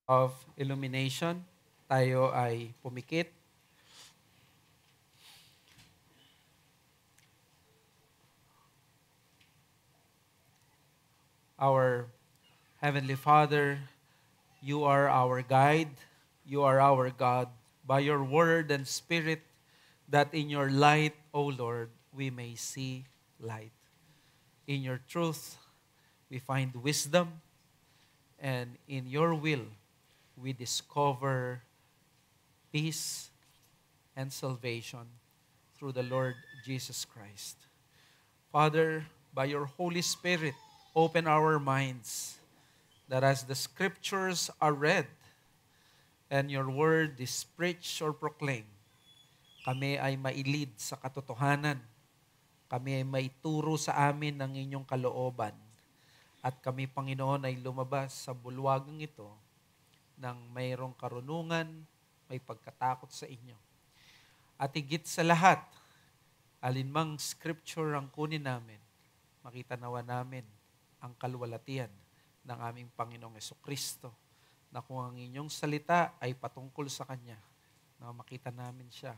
of illumination. Tayo ay pumikit. Our Heavenly Father, you are our guide. You are our God. By your word and spirit, that in your light, O Lord, we may see light. In your truth, we find wisdom. And in your will, we discover peace and salvation through the Lord Jesus Christ. Father, by your Holy Spirit, open our minds that as the scriptures are read and your word is preached or proclaimed, kami ay mailid sa katotohanan. Kami ay maituro sa amin ng inyong kalooban. At kami, Panginoon, ay lumabas sa bulwagang ito ng mayroong karunungan, may pagkatakot sa inyo. At higit sa lahat, alinmang scripture ang kunin namin, makita nawa namin ang kalwalatian ng aming Panginoong Jesucristo, na kung ang inyong salita ay patungkol sa Kanya, na makita namin siya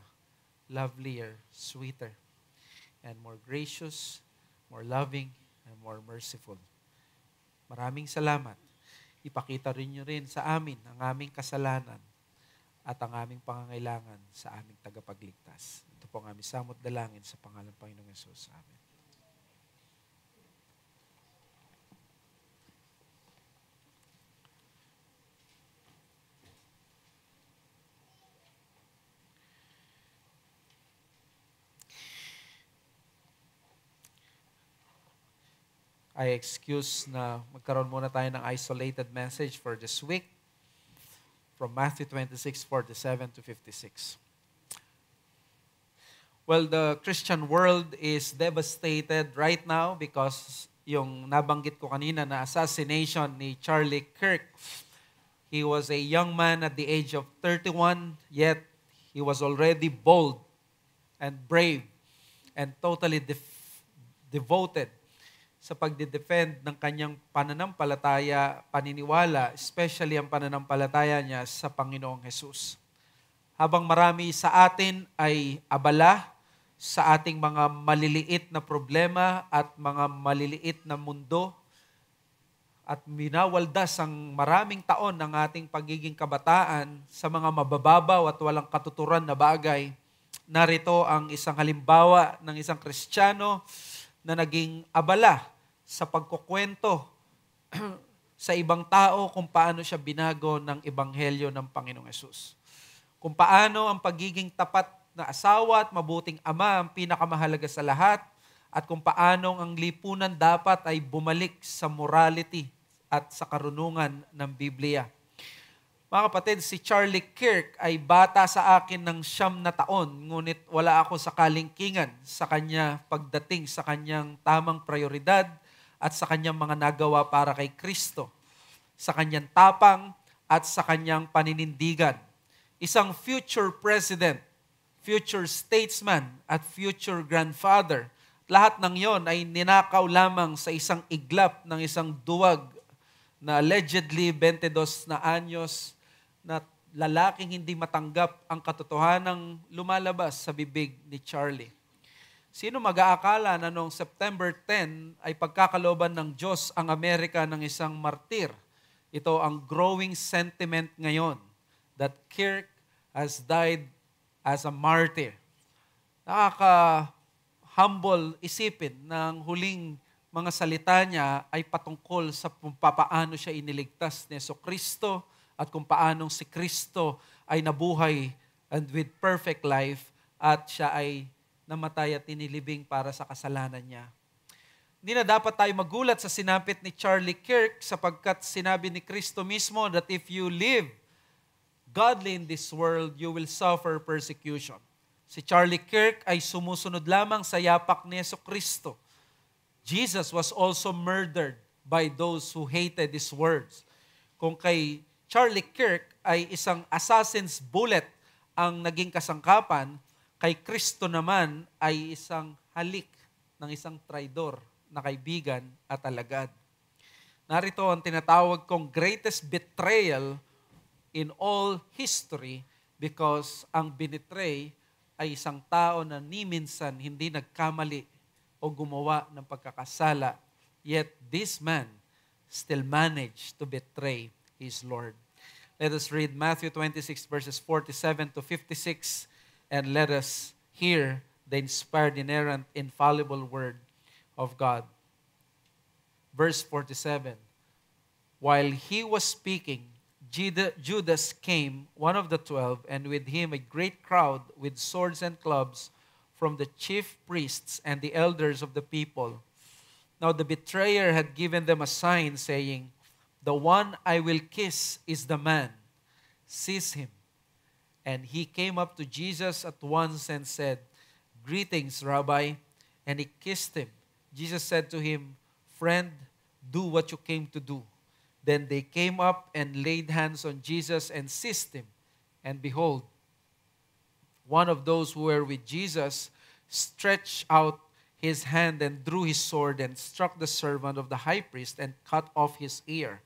lovelier, sweeter, and more gracious, more loving, and more merciful. Maraming salamat. Ipakita rin nyo rin sa amin ang aming kasalanan at ang aming pangangailangan sa aming tagapagligtas. Ito po ang aming samot dalangin sa pangalan ng Panginoong Yesus. Amen. I excuse na magkaroon muna tayo ng isolated message for this week from Matthew 26:47 to 56. Well, the Christian world is devastated right now because yung nabanggit ko kanina na assassination ni Charlie Kirk. He was a young man at the age of 31, yet he was already bold and brave and totally devoted sa pagdidefend ng kanyang pananampalataya, paniniwala, especially ang pananampalataya niya sa Panginoong Hesus. Habang marami sa atin ay abala sa ating mga maliliit na problema at mga maliliit na mundo at minawaldas ang maraming taon ng ating pagiging kabataan sa mga mabababaw at walang katuturan na bagay, narito ang isang halimbawa ng isang Kristiyano na naging abala sa pagkukwento sa ibang tao kung paano siya binago ng ebanghelyo ng Panginoong Hesus. Kung paano ang pagiging tapat na asawa at mabuting ama ang pinakamahalaga sa lahat, at kung paano ang lipunan dapat ay bumalik sa morality at sa karunungan ng Biblia. Mga kapatid, si Charlie Kirk ay bata sa akin ng 9 na taon, ngunit wala ako sa kalingkingan sa kanya pagdating sa kanyang tamang prioridad at sa kanyang mga nagawa para kay Kristo, sa kanyang tapang at sa kanyang paninindigan. Isang future president, future statesman at future grandfather, lahat ng yon ay ninakaw lamang sa isang iglap ng isang duwag na allegedly 22 na anyos na lalaking hindi matanggap ang katotohanang lumalabas sa bibig ni Charlie. Sino mag-aakala na noong September 10 ay pagkakaloban ng Diyos ang Amerika ng isang martir? Ito ang growing sentiment ngayon that Kirk has died as a martyr. Nakaka-humble isipin ng huling mga salita niya ay patungkol sa papaano siya iniligtas ni Jesucristo at kung paanong si Kristo ay nabuhay and with perfect life at siya ay namatay at inilibing para sa kasalanan niya. Hindi na dapat tayo magulat sa sinapit ni Charlie Kirk sapagkat sinabi ni Kristo mismo that if you live godly in this world, you will suffer persecution. Si Charlie Kirk ay sumusunod lamang sa yapak ni Jesucristo. Jesus was also murdered by those who hated his words. Kung kay Charlie Kirk ay isang assassin's bullet ang naging kasangkapan, kay Kristo naman ay isang halik ng isang traidor na kaibigan at alagad. Narito ang tinatawag kong greatest betrayal in all history because ang binitray ay isang tao na ni minsan hindi nagkamali o gumawa ng pagkakasala. Yet this man still managed to betray his Lord. Let us read Matthew 26 verses 47 to 56 and let us hear the inspired, inerrant, infallible word of God. Verse 47, while he was speaking, Judas came, one of the 12, and with him a great crowd with swords and clubs from the chief priests and the elders of the people. Now the betrayer had given them a sign, saying, "The one I will kiss is the man. Seize him." And he came up to Jesus at once and said, "Greetings, Rabbi." And he kissed him. Jesus said to him, "Friend, do what you came to do." Then they came up and laid hands on Jesus and seized him. And behold, one of those who were with Jesus stretched out his hand and drew his sword and struck the servant of the high priest and cut off his ear.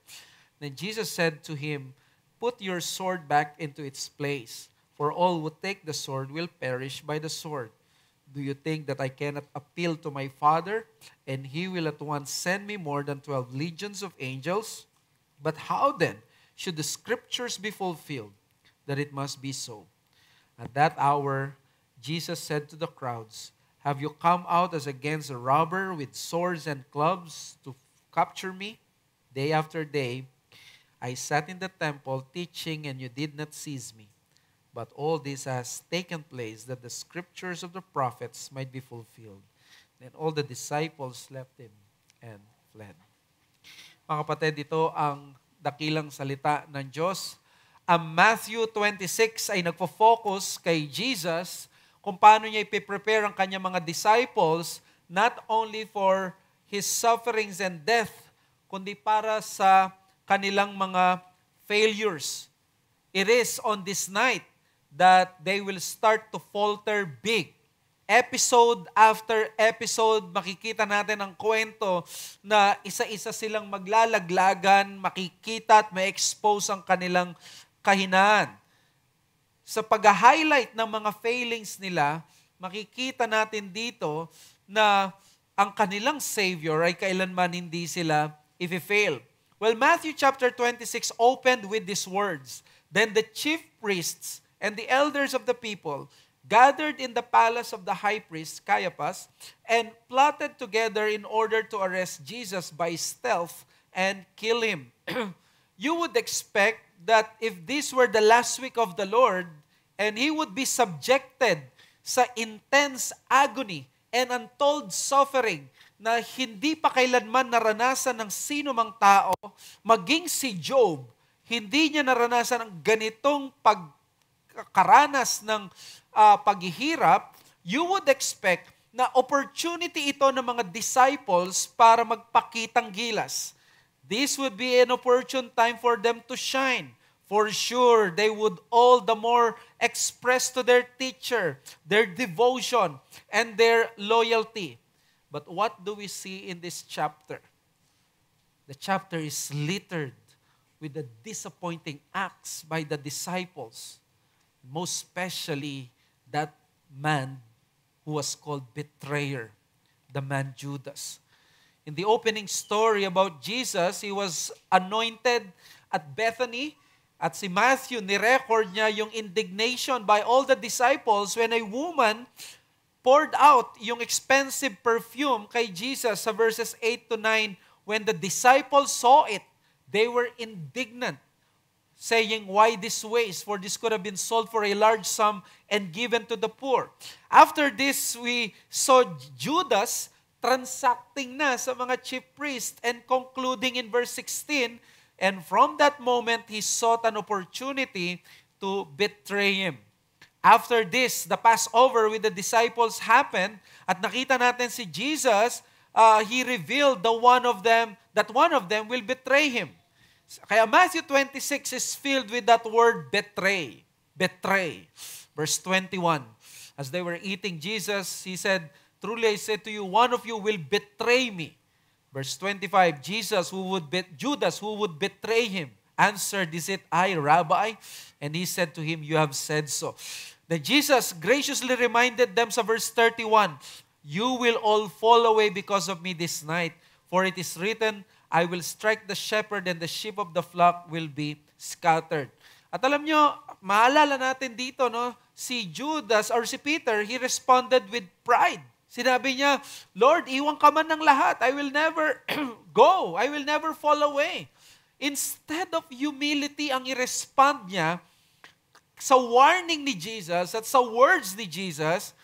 Then Jesus said to him, "Put your sword back into its place, for all who take the sword will perish by the sword. Do you think that I cannot appeal to my Father, and he will at once send me more than 12 legions of angels? But how then should the scriptures be fulfilled, that it must be so?" At that hour, Jesus said to the crowds, "Have you come out as against a robber with swords and clubs to capture me? Day after day, I sat in the temple teaching, and you did not seize me. But all this has taken place that the scriptures of the prophets might be fulfilled." Then all the disciples left him and fled. Mga kapatid, ito ang dakilang salita ng Diyos. Ang Matthew 26 ay nagpo-focus kay Jesus kung paano niya ipiprepare ang kanyang mga disciples not only for His sufferings and death, kundi para sa kanilang mga failures. It is on this night that they will start to falter big. Episode after episode, makikita natin ang kwento na isa-isa silang maglalaglagan, makikita at ma-expose ang kanilang kahinaan. Sa pag-highlight ng mga failings nila, makikita natin dito na ang kanilang Savior ay kailanman hindi sila i-fail. Well, Matthew chapter 26 opened with these words, "Then the chief priests and the elders of the people gathered in the palace of the high priest, Caiaphas, and plotted together in order to arrest Jesus by stealth and kill him." You would expect that if this were the last week of the Lord, and He would be subjected sa intense agony and untold suffering na hindi pa kailanman naranasan ng sino mang tao, maging si Job, hindi niya naranasan ang ganitong pagkaranas ng paghihirap, you would expect na opportunity ito ng mga disciples para magpakitang gilas. This would be an opportune time for them to shine. For sure, they would all the more express to their teacher their devotion and their loyalty. But what do we see in this chapter? The chapter is littered with the disappointing acts by the disciples, most especially that man who was called betrayer, the man Judas. In the opening story about Jesus, He was anointed at Bethany. At si Matthew, ni-record niya yung indignation by all the disciples when a woman poured out yung expensive perfume kay Jesus sa verses 8 to 9. When the disciples saw it, they were indignant, saying, "Why this waste? For this could have been sold for a large sum and given to the poor." After this, we saw Judas transacting na sa mga chief priests and concluding in verse 16, and from that moment, he sought an opportunity to betray him. After this, the Passover with the disciples happened at nakita natin si Jesus, He revealed that one of them will betray Him. Kaya Matthew 26 is filled with that word betray. Betray. Verse 21, as they were eating, Jesus, He said, "Truly I say to you, one of you will betray me." Verse 25, Judas who would betray Him. answered, "Is it I, Rabbi?" And he said to him, "You have said so." Then Jesus graciously reminded them sa verse 31, "You will all fall away because of me this night, for it is written, I will strike the shepherd and the sheep of the flock will be scattered." At alam nyo, maalala natin dito, no, si Judas or si Peter, he responded with pride. Sinabi niya, "Lord, iwan ka man ng lahat. I will never go. I will never fall away." Instead of humility, ang i-respond niya sa warning ni Jesus at sa words ni Jesus,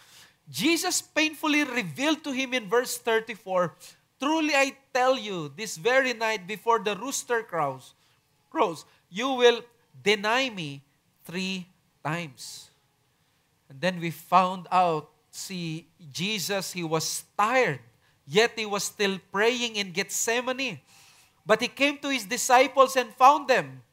Jesus painfully revealed to him in verse 34, "Truly I tell you, this very night before the rooster crows, you will deny me 3 times. And then we found out, see, Jesus, he was tired, yet he was still praying in Gethsemane. But he came to his disciples and found them.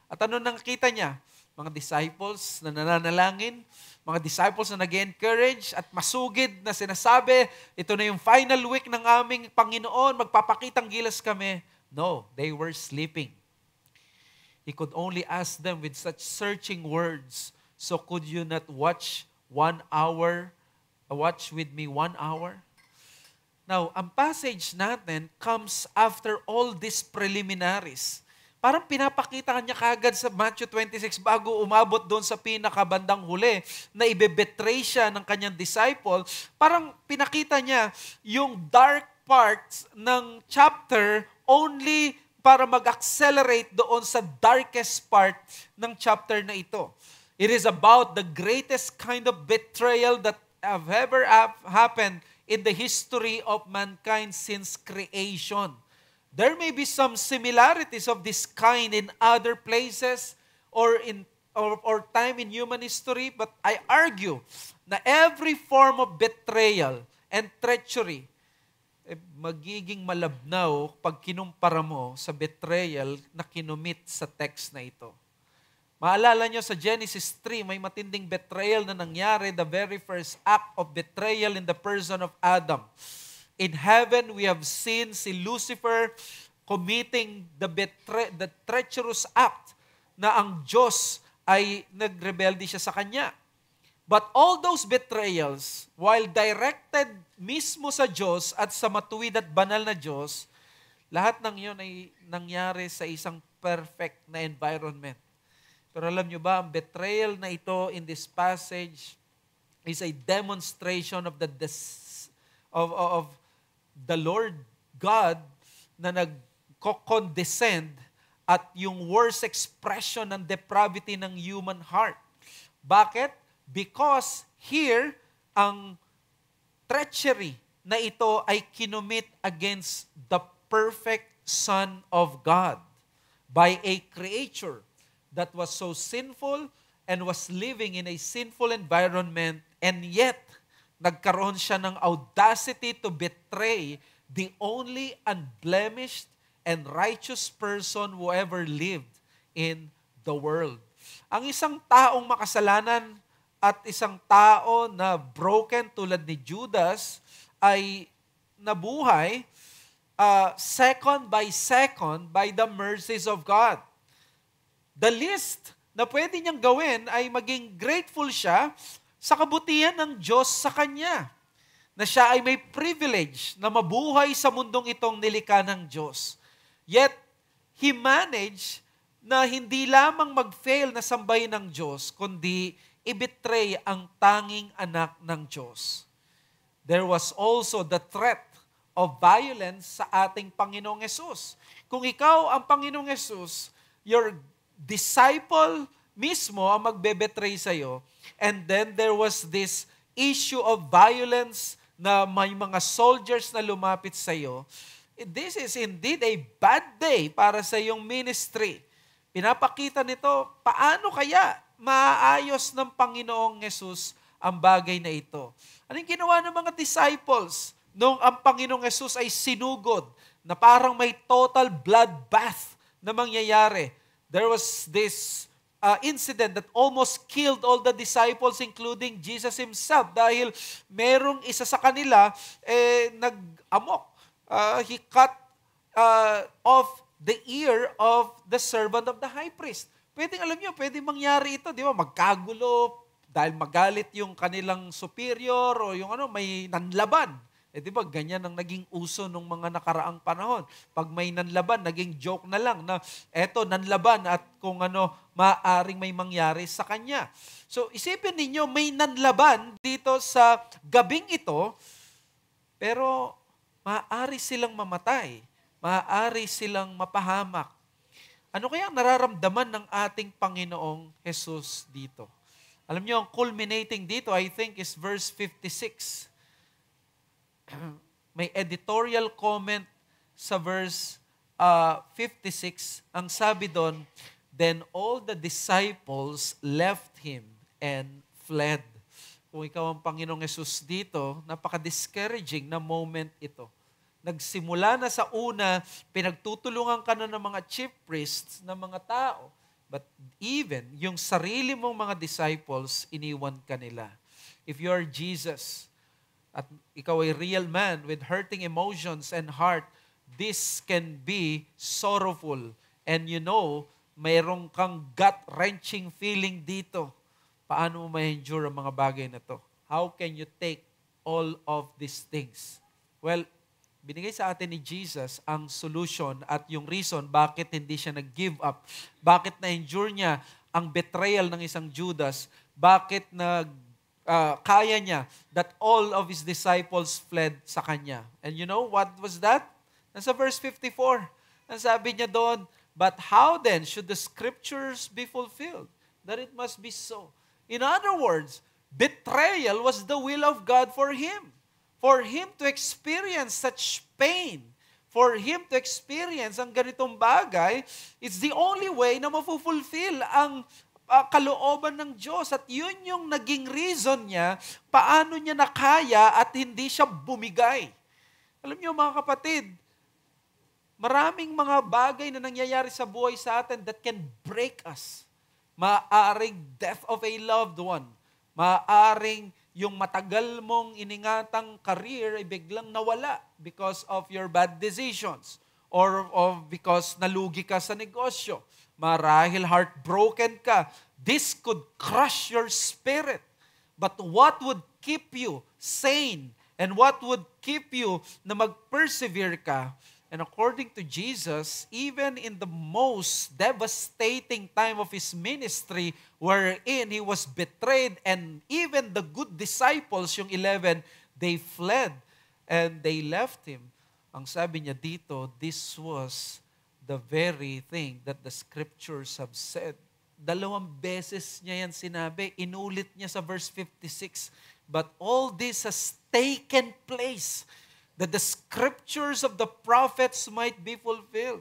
At ano nakita niya? Mga disciples na nananalangin, mga disciples na nag-encourage at masugid na sinasabi, ito na yung final week ng aming Panginoon, magpapakitang gilas kami. No, they were sleeping. He could only ask them with such searching words, "So could you not watch 1 hour? Watch with me 1 hour?" Now, ang passage natin comes after all these preliminaries. Parang pinapakita niya kagad sa Matthew 26 bago umabot doon sa pinakabandang huli na ibebetray siya ng kanyang disciple. Parang pinakita niya yung dark parts ng chapter only para mag-accelerate doon sa darkest part ng chapter na ito. It is about the greatest kind of betrayal that have ever happened in the history of mankind since creation. There may be some similarities of this kind in other places or time in human history, but I argue na every form of betrayal and treachery magiging malabnaw pag kinumpara mo sa betrayal na kinumit sa text na ito. Maalala nyo sa Genesis 3, may matinding betrayal na nangyari, the very first act of betrayal in the person of Adam. In heaven, we have seen si Lucifer committing the treacherous act na ang Diyos ay nagrebelde siya sa kanya. But all those betrayals, while directed mismo sa Diyos at sa matuwid at banal na Diyos, lahat ng yun ay nangyari sa isang perfect na environment. Pero alam nyo ba, ang betrayal na ito in this passage is a demonstration of the Lord God na nagko-condescend at yung worst expression ng depravity ng human heart. Bakit? Because here, ang treachery na ito ay kinumit against the perfect Son of God by a creature that was so sinful and was living in a sinful environment, and yet, nagkaroon siya ng audacity to betray the only unblemished and righteous person who ever lived in the world. Ang isang taong makasalanan at isang tao na broken tulad ni Judas ay nabuhay second by the mercies of God. The least na pwede niyang gawin ay maging grateful siya sa kabutihan ng Diyos sa kanya, na siya ay may privilege na mabuhay sa mundong itong nilikha ng Diyos. Yet, he managed na hindi lamang mag-fail na sambahin ng Diyos, kundi i-betray ang tanging anak ng Diyos. There was also the threat of violence sa ating Panginoong Hesus. Kung ikaw ang Panginoong Hesus, your disciple mismo ang magbe-betray sa'yo, and then there was this issue of violence na may mga soldiers na lumapit sa'yo, this is indeed a bad day para sa iyong ministry. Pinapakita nito, paano kaya maayos ng Panginoong Hesus ang bagay na ito? Anong ginawa ng mga disciples nung ang Panginoong Hesus ay sinugod na parang may total bloodbath na mangyayari? There was this incident that almost killed all the disciples, including Jesus himself, dahil merong isa sa kanila nag-amok. He cut off the ear of the servant of the high priest. Pwedeng, alam nyo, pwedeng mangyari ito, di ba? Magkagulo, dahil magalit yung kanilang superior o yung may nanlaban. Di ba, ganyan ang naging uso nung mga nakaraang panahon. Pag may nanlaban, naging joke na lang na eto, nanlaban at kung maaring may mangyari sa kanya. So, isipin ninyo, may nanlaban dito sa gabing ito, pero maaari silang mamatay. Maaari silang mapahamak. Ano kaya nararamdaman ng ating Panginoong Jesus dito? Alam niyo, ang culminating dito, I think, is verse 56. May editorial comment sa verse 56. Ang sabi doon, then all the disciples left him and fled. Kung ikaw ang Panginoong Jesus dito, napaka-discouraging na moment ito. Nagsimula na sa una, pinagtutulungan ka na ng mga chief priests, ng mga tao, but even yung sarili mong mga disciples, iniwan ka nila. If you are Jesus, at ikaw ay real man with hurting emotions and heart, this can be sorrowful. And you know, mayroong kang gut-wrenching feeling dito. Paano mo ma-endure ang mga bagay na to? How can you take all of these things? Well, binigay sa atin ni Jesus ang solution at yung reason bakit hindi siya nag-give up. Bakit na-endure niya ang betrayal ng isang Judas. Bakit kaya niya that all of his disciples fled sa kanya. And you know what was that? Nasa verse 54. Ang sabi niya doon, but how then should the scriptures be fulfilled? That it must be so. In other words, betrayal was the will of God for him. For him to experience such pain. For him to experience ang ganitong bagay, it's the only way na mafulfill ang kalooban ng Diyos. At yun yung naging reason niya, paano niya nakaya at hindi siya bumigay. Alam niyo mga kapatid, maraming mga bagay na nangyayari sa buhay sa atin that can break us. Maaring death of a loved one. Maaring yung matagal mong iningatang career ay biglang nawala because of your bad decisions or because nalugi ka sa negosyo. Marahil heartbroken ka. This could crush your spirit. But what would keep you sane and what would keep you na mag-persevere ka? And according to Jesus, even in the most devastating time of his ministry, wherein he was betrayed and even the good disciples, yung 11, they fled and they left him. Ang sabi niya dito, this was the very thing that the scriptures have said. 2 beses niya yan sinabi. Inulit niya sa verse 56. But all this has taken place that the scriptures of the prophets might be fulfilled.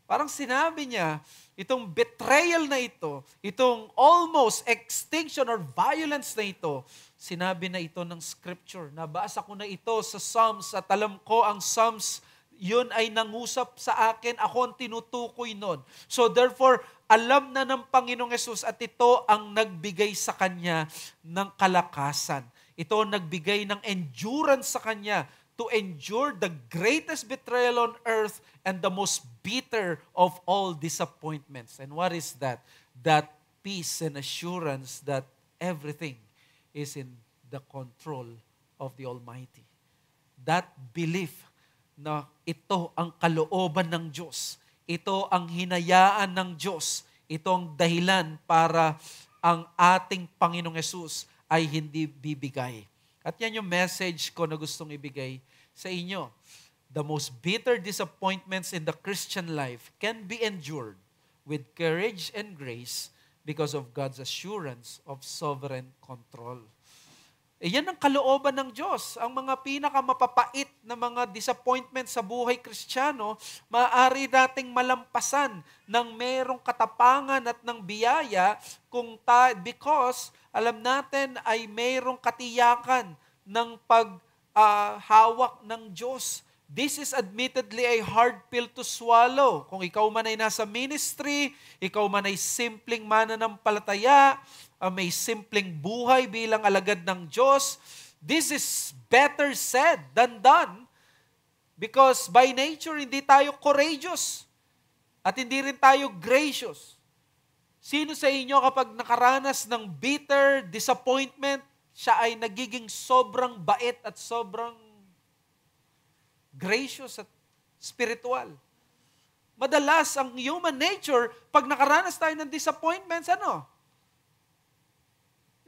Parang sinabi niya, itong betrayal na ito, itong almost extinction or violence na ito, sinabi na ito ng scripture. Nabasa ko na ito sa Psalms at alam ko ang Psalms, yun ay nangusap sa akin, ako ang tinutukoy nun. So therefore, alam na ng Panginoong Yesus at ito ang nagbigay sa Kanya ng kalakasan. Ito ang nagbigay ng endurance sa Kanya to endure the greatest betrayal on earth and the most bitter of all disappointments. And what is that? That peace and assurance that everything is in the control of the Almighty. That belief na ito ang kalooban ng Diyos. Ito ang hinayaan ng Diyos. Ito ang dahilan para ang ating Panginoong Yesus ay hindi bibigay. At yan yung message ko na gustong ibigay sa inyo. The most bitter disappointments in the Christian life can be endured with courage and grace because of God's assurance of sovereign control. Yan ang kalooban ng Diyos. Ang mga pinakamapapait na mga disappointment sa buhay Kristiyano, maaari nating malampasan ng merong katapangan at ng biyaya because alam natin ay merong katiyakan ng paghawak ng Diyos. This is admittedly a hard pill to swallow. Kung ikaw man ay nasa ministry, ikaw man ay simpleng mananampalataya, may simpleng buhay bilang alagad ng Diyos, this is better said than done because by nature, hindi tayo courageous. At hindi rin tayo gracious. Sino sa inyo kapag nakaranas ng bitter disappointment, siya ay nagiging sobrang bait at sobrang gracious at spiritual? Madalas, ang human nature, pag nakaranas tayo ng disappointments,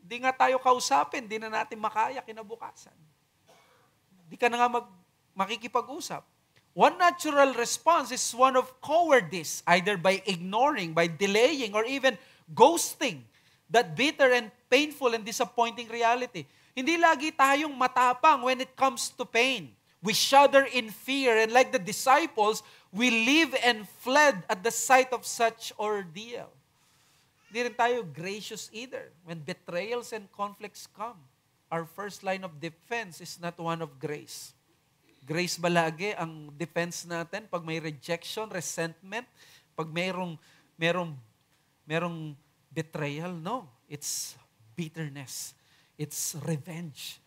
Hindi nga tayo kausapin, hindi na natin makaya kinabukasan. Hindi ka na nga makikipag-usap. One natural response is one of cowardice, either by ignoring, by delaying, or even ghosting that bitter and painful and disappointing reality. Hindi lagi tayong matapang when it comes to pain. We shudder in fear, and like the disciples, we live and fled at the sight of such ordeal. Hindi rin tayo gracious either. When betrayals and conflicts come, our first line of defense is not one of grace. Grace ba lagi ang defense natin pag may rejection, resentment, pag merong betrayal? No. It's bitterness. It's revenge.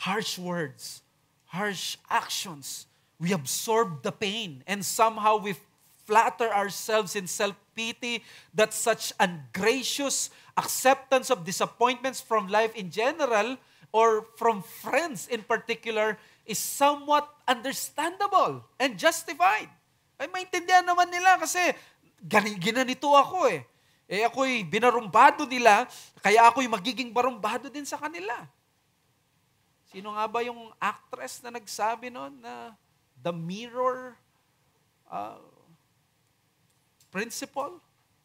Harsh words. Harsh actions. We absorb the pain and somehow we flatter ourselves in self-pity that such ungracious acceptance of disappointments from life in general or from friends in particular is somewhat understandable and justified. Ay, maintindihan naman nila kasi ginanito ako eh. Ako'y binarumbado nila, kaya ako'y magiging barumbado din sa kanila. Sino nga ba yung actress na nagsabi noon na the mirror principle?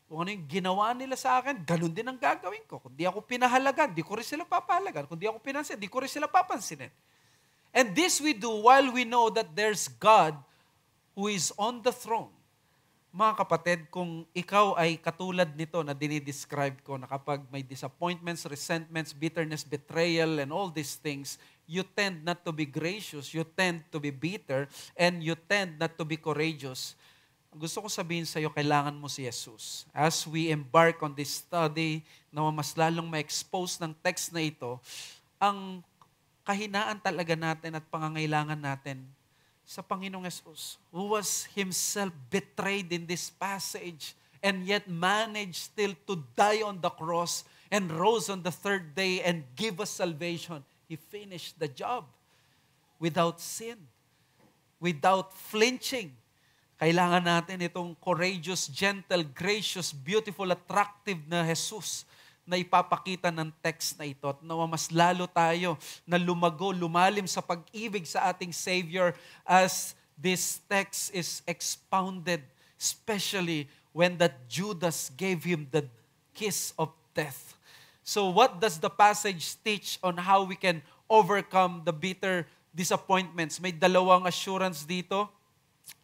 Kung ano yung ginawa nila sa akin, ganun din ang gagawin ko. Kung di ako pinahalagan, di ko rin sila papahalagan. Kung di ako pinansin, di ko rin sila papansinin. And this we do while we know that there's God who is on the throne. Mga kapatid, kung ikaw ay katulad nito na dinidescribe ko, na kapag may disappointments, resentments, bitterness, betrayal, and all these things, you tend not to be gracious, you tend to be bitter, and you tend not to be courageous. Gusto ko sabihin sa iyo, kailangan mo si Jesus. As we embark on this study, na mas lalong ma-expose ng text na ito, ang kahinaan talaga natin at pangangailangan natin sa Panginoong Jesus, who was Himself betrayed in this passage and yet managed still to die on the cross and rose on the third day and give us salvation. He finished the job without sin, without flinching. Kailangan natin itong courageous, gentle, gracious, beautiful, attractive na Jesus na ipapakita ng text na ito. At nawa mas lalo tayo na lumago, lumalim sa pag-ibig sa ating Savior as this text is expounded, especially when that Judas gave him the kiss of death. So what does the passage teach on how we can overcome the bitter disappointments? May dalawang assurance dito.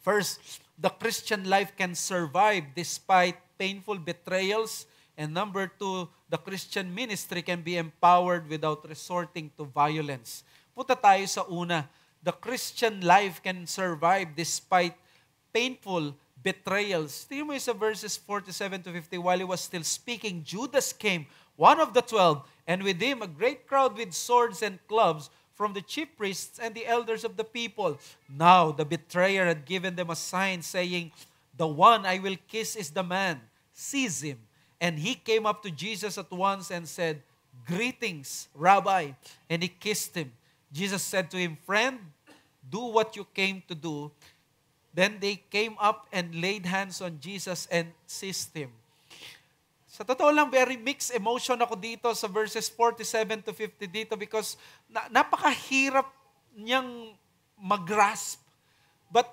First, the Christian life can survive despite painful betrayals. And number two, the Christian ministry can be empowered without resorting to violence. Punta tayo sa una. The Christian life can survive despite painful betrayals. Tingnan mo sa verses 47 to 50, while he was still speaking, Judas came, one of the 12, and with him a great crowd with swords and clubs, from the chief priests and the elders of the people. Now the betrayer had given them a sign, saying, the one I will kiss is the man. Seize him. And he came up to Jesus at once and said, greetings, Rabbi. And he kissed him. Jesus said to him, friend, do what you came to do. Then they came up and laid hands on Jesus and seized him. Sa totoo lang, very mixed emotion ako dito sa verses 47 to 50 dito because napakahirap niyang mag-grasp. But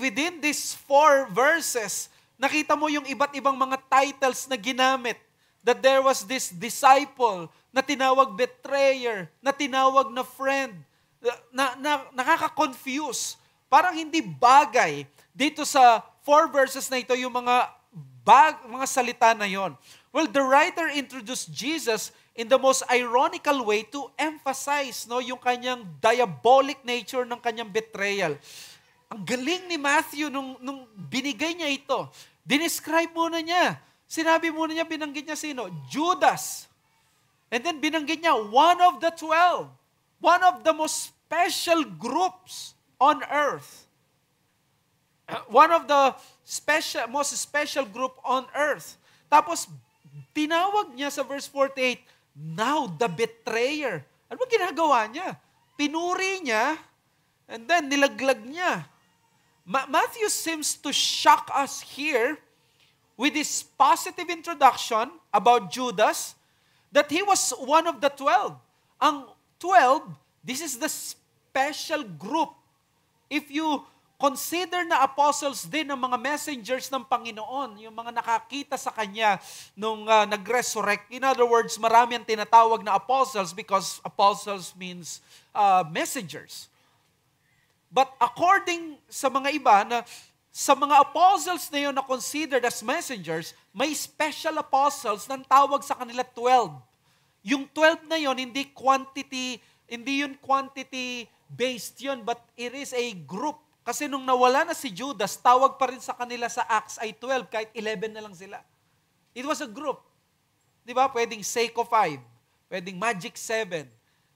within these 4 verses, nakita mo yung iba't ibang mga titles na ginamit. That there was this disciple na tinawag betrayer, na tinawag na friend, na nakaka-confuse. Parang hindi bagay dito sa 4 verses na ito yung mga salita na yon. Well, the writer introduced Jesus in the most ironical way to emphasize yung kanyang diabolic nature ng kanyang betrayal. Ang galing ni Matthew nung binigay niya ito. Dinescribe muna niya. Sinabi muna niya, binanggit niya sino? Judas. And then binanggit niya, one of the 12. One of the most special groups on earth. one of the most special group on earth. Tapos, tinawag niya sa verse 48, now the betrayer. Ano ba ginagawa niya? Pinuri niya, and then nilaglag niya. Matthew seems to shock us here with his positive introduction about Judas, that he was one of the 12. Ang 12, this is the special group. If you consider na apostles din ng mga messengers ng Panginoon, yung mga nakakita sa Kanya nung nag-resurrect. In other words, marami ang tinatawag na apostles because apostles means messengers. But according sa mga iba, na sa mga apostles na yun na considered as messengers, may special apostles na tawag sa kanila 12. Yung 12 na yun, hindi yun quantity-based yun, but it is a group. Kasi nung nawala na si Judas, tawag pa rin sa kanila sa Acts ay 12, kahit 11 na lang sila. It was a group. Di ba? Pwedeng sake of 5, pwedeng magic 7,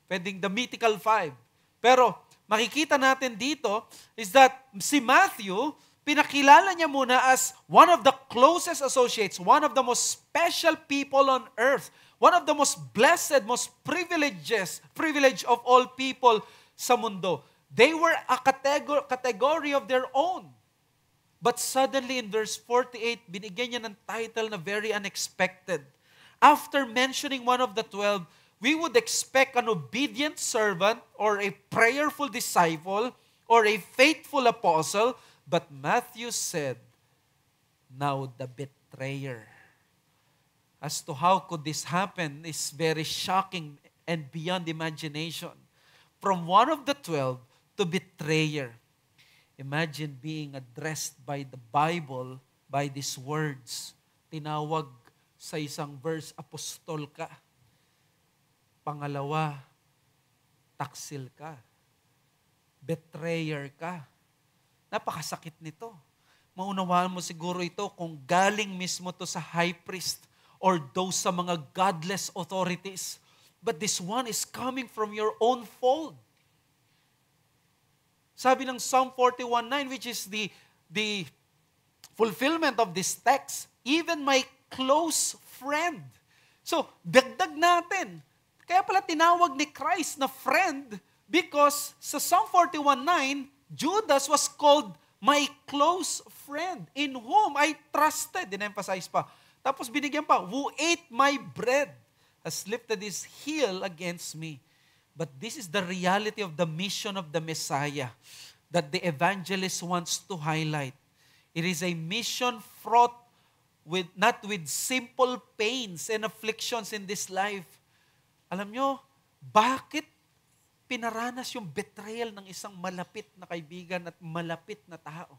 pwedeng the mythical 5. Pero makikita natin dito is that si Matthew, pinakilala niya muna as one of the closest associates, one of the most special people on earth, one of the most blessed, most privileged of all people sa mundo. They were a category of their own. But suddenly in verse 48, binigyan niya ng title na very unexpected. After mentioning one of the 12, we would expect an obedient servant or a prayerful disciple or a faithful apostle, but Matthew said, now the betrayer. As to how could this happen is very shocking and beyond imagination. From one of the 12 to betrayer. Imagine being addressed by the Bible by these words. Tinawag sa isang verse, apostol ka. Pangalawa, taksil ka. Betrayer ka. Napakasakit nito. Maunawaan mo siguro ito kung galing mismo to sa high priest or those sa mga godless authorities. But this one is coming from your own fold. Sabi ng Psalm 41:9, which is the fulfillment of this text, even my close friend. So, dagdag natin. Kaya pala tinawag ni Christ na friend because sa Psalm 41:9, Judas was called my close friend in whom I trusted. Din-emphasize pa. Tapos binigyan pa, who ate my bread has lifted his heel against me. But this is the reality of the mission of the Messiah that the evangelist wants to highlight. It is a mission fraught with not with simple pains and afflictions in this life. Alam nyo, bakit pinaranas yung betrayal ng isang malapit na kaibigan at malapit na tao?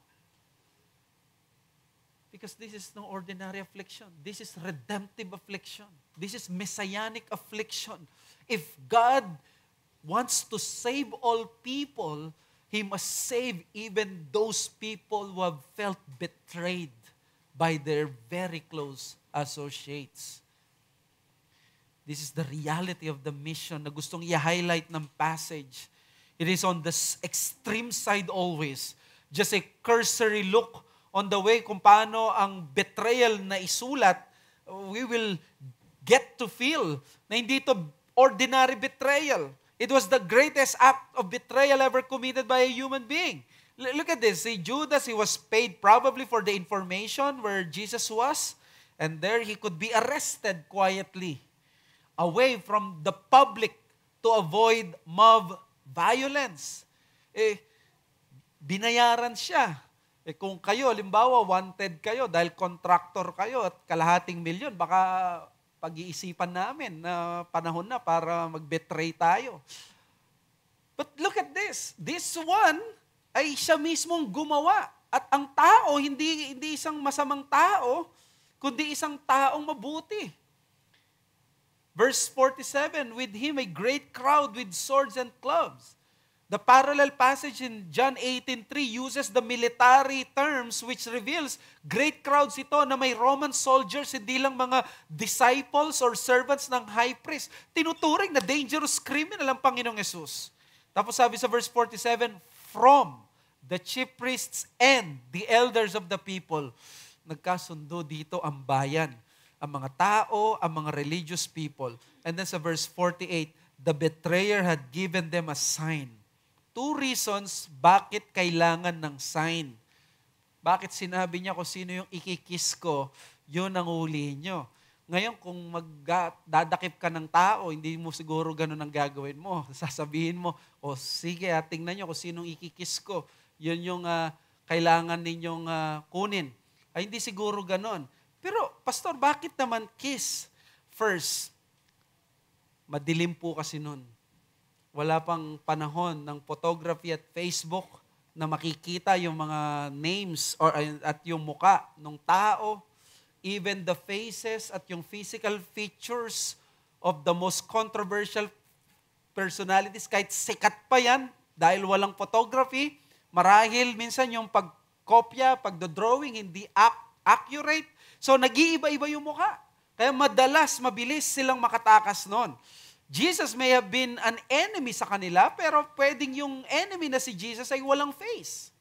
Because this is no ordinary affliction. This is redemptive affliction. This is messianic affliction. If God wants to save all people, He must save even those people who have felt betrayed by their very close associates. This is the reality of the mission na gustong i-highlight ng passage. It is on the extreme side always. Just a cursory look on the way kung paano ang betrayal na isulat, we will get to feel na hindi ito ordinary betrayal. It was the greatest act of betrayal ever committed by a human being. Look at this. See, Judas, he was paid probably for the information where Jesus was, and there he could be arrested quietly, away from the public to avoid mob violence. Binayaran siya. Kung kayo, limbawa, wanted kayo dahil contractor kayo at kalahating milyon, baka pag-iisipan namin na panahon na para mag-betray tayo. But look at this. This one ay siya mismong gumawa. At ang tao, hindi isang masamang tao, kundi isang taong mabuti. Verse 47, with him a great crowd with swords and clubs. The parallel passage in John 18:3 uses the military terms which reveals great crowds ito na may Roman soldiers, hindi lang mga disciples or servants ng high priest. Tinuturing na dangerous criminal ang Panginoong Yesus. Tapos sabi sa verse 47, from the chief priests and the elders of the people. Nagkasundo dito ang bayan, ang mga tao, ang mga religious people. And then sa verse 48, the betrayer had given them a sign. 2 reasons bakit kailangan ng sign. Bakit sinabi niya kung sino yung ikikiss ko, yun ang ulihin nyo. Ngayon, kung magdadakip ka ng tao, hindi mo siguro ganun ang gagawin mo. Sasabihin mo, sige, tingnan nyo kung sinong ikikiss ko. Yun yung kailangan ninyong kunin. Ay, hindi siguro ganun. Pero, Pastor, bakit naman kiss? First, madilim po kasi nun. Wala pang panahon ng photography at Facebook na makikita yung mga names at yung muka ng tao, even the faces at yung physical features of the most controversial personalities, kahit sikat pa yan, dahil walang photography, marahil minsan yung pagkopya, pagdodrawing, hindi accurate. So, nag-iiba-iba yung mukha. Kaya mabilis silang makatakas nun. Jesus may have been an enemy sa kanila, pero pwedeng yung enemy na si Jesus ay walang face.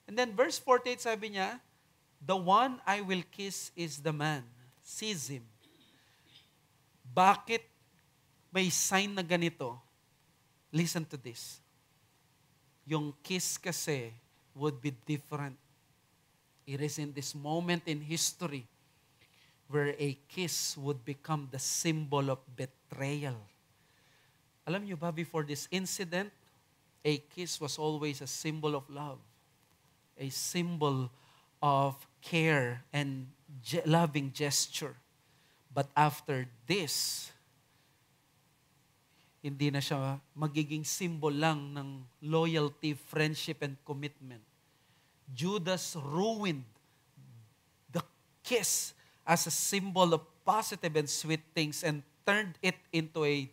And then verse 48 sabi niya, the one I will kiss is the man. Seize him. Bakit may sign na ganito? Listen to this. Yung kiss kasi would be different. It is in this moment in history where a kiss would become the symbol of betrayal. Alam niyo ba, before this incident, a kiss was always a symbol of love, a symbol of care and loving gesture. But after this, hindi na siya magiging symbol lang ng loyalty, friendship, and commitment. Judas ruined the kiss as a symbol of positive and sweet things and turned it into a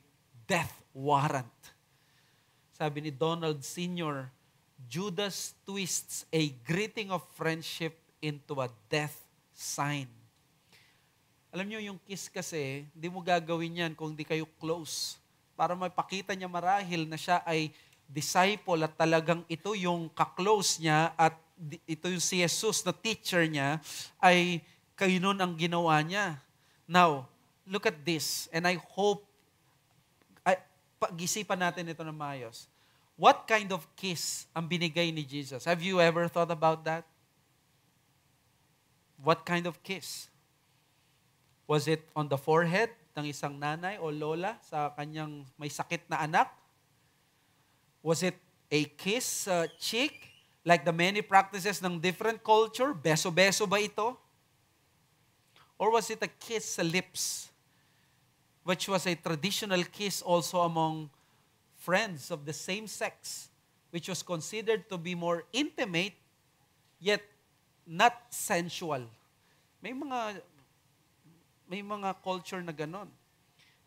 death warrant. Sabi ni Donald Sr., Judas twists a greeting of friendship into a death sign. Alam niyo, yung kiss kasi, hindi mo gagawin yan kung di kayo close. Para mapakita niya marahil na siya ay disciple at talagang ito yung kaklose niya at ito yung si Jesus na teacher niya, ay kayo nun ang ginawa niya. Now, look at this, and I hope, pag-isipan natin ito ng maayos. What kind of kiss ang binigay ni Jesus? Have you ever thought about that? What kind of kiss? Was it on the forehead ng isang nanay o lola sa kanyang may sakit na anak? Was it a kiss sa cheek, like the many practices ng different culture? Beso-beso ba ito? Or was it a kiss sa lips, which was a traditional kiss also among friends of the same sex, which was considered to be more intimate, yet not sensual? May mga culture na ganon.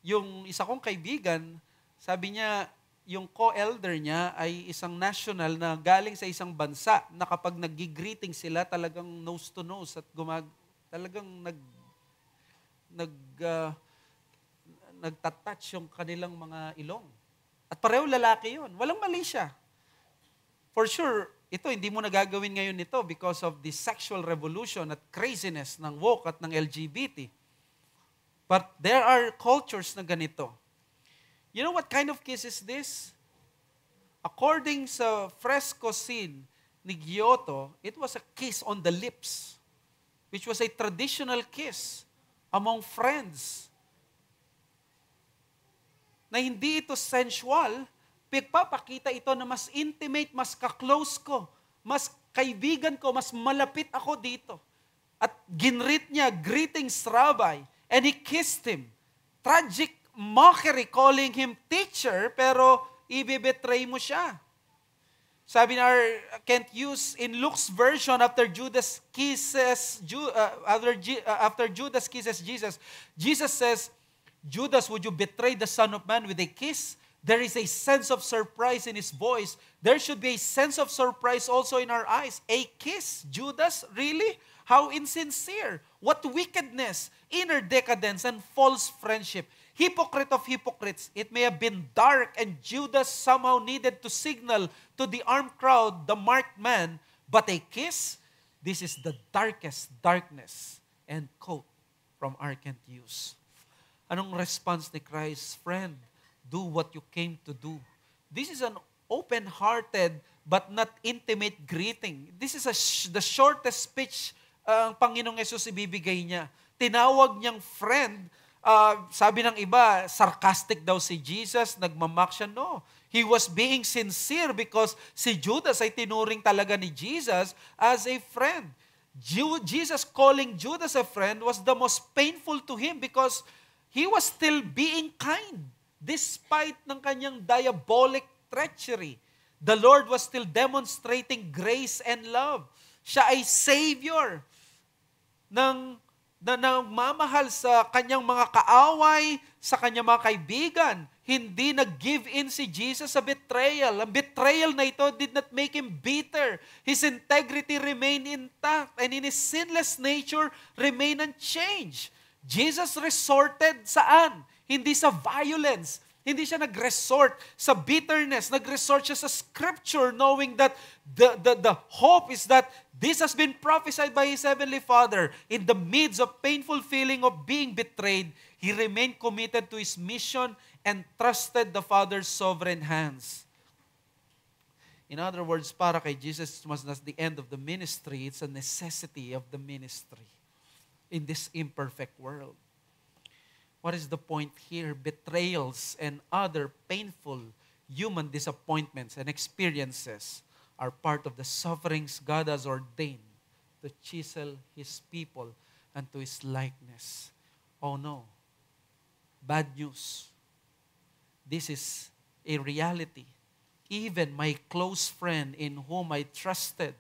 Yung isa kong kaibigan, sabi niya, yung co-elder niya ay isang national na galing sa isang bansa na kapag nag-greeting sila, talagang nose to nose at talagang nagtatouch yung kanilang mga ilong. At pareho lalaki yun. Walang mali siya. For sure, ito, hindi mo nagagawin ngayon ito because of the sexual revolution at craziness ng woke at ng LGBT. But there are cultures na ganito. You know what kind of kiss is this? According sa fresco scene ni Giotto, it was a kiss on the lips, which was a traditional kiss among friends. Na hindi ito sensual, pagpapakita ito na mas intimate, mas ka-close ko, mas kaibigan ko, mas malapit ako dito. At ginreet niya, greetings, Rabbi, and he kissed him. Tragic mockery calling him teacher, pero ibibetray mo siya. Sabi na Kent Hughes, in Luke's version, after Judas kisses Jesus, Jesus says, Judas, would you betray the Son of Man with a kiss? There is a sense of surprise in his voice. There should be a sense of surprise also in our eyes. A kiss, Judas? Really? How insincere. What wickedness, inner decadence, and false friendship. hypocrite of hypocrites. It may have been dark and Judas somehow needed to signal to the armed crowd, the marked man, but a kiss, this is the darkest darkness. End quote from Arcadius. Anong response ni Christ? Friend, do what you came to do. This is an open-hearted but not intimate greeting. This is the shortest speech ang Panginoong Yesus ibibigay niya. Tinawag niyang friend. Sabi ng iba, sarcastic daw si Jesus, nagmamak siya. No, he was being sincere because si Judas ay tinuring talaga ni Jesus as a friend. Jesus calling Judas a friend was the most painful to him because he was still being kind despite ng kanyang diabolic treachery. The Lord was still demonstrating grace and love. Siya ay Savior na nagmamahal sa kanyang mga kaaway, sa kanyang mga kaibigan. Hindi nag-give in si Jesus sa betrayal. Ang betrayal na ito did not make him bitter. His integrity remained intact and in his sinless nature remained unchanged. Jesus resorted saan? Hindi sa violence. Hindi siya nag-resort sa bitterness. Nag-resort siya sa scripture knowing that the hope is that this has been prophesied by his heavenly Father. In the midst of painful feeling of being betrayed, he remained committed to his mission and trusted the Father's sovereign hands. In other words, para kay Jesus, it was not the end of the ministry. It's a necessity of the ministry in this imperfect world. What is the point here? Betrayals and other painful human disappointments and experiences are part of the sufferings God has ordained to chisel His people unto His likeness. Oh no. Bad news. This is a reality. Even my close friend in whom I trusted,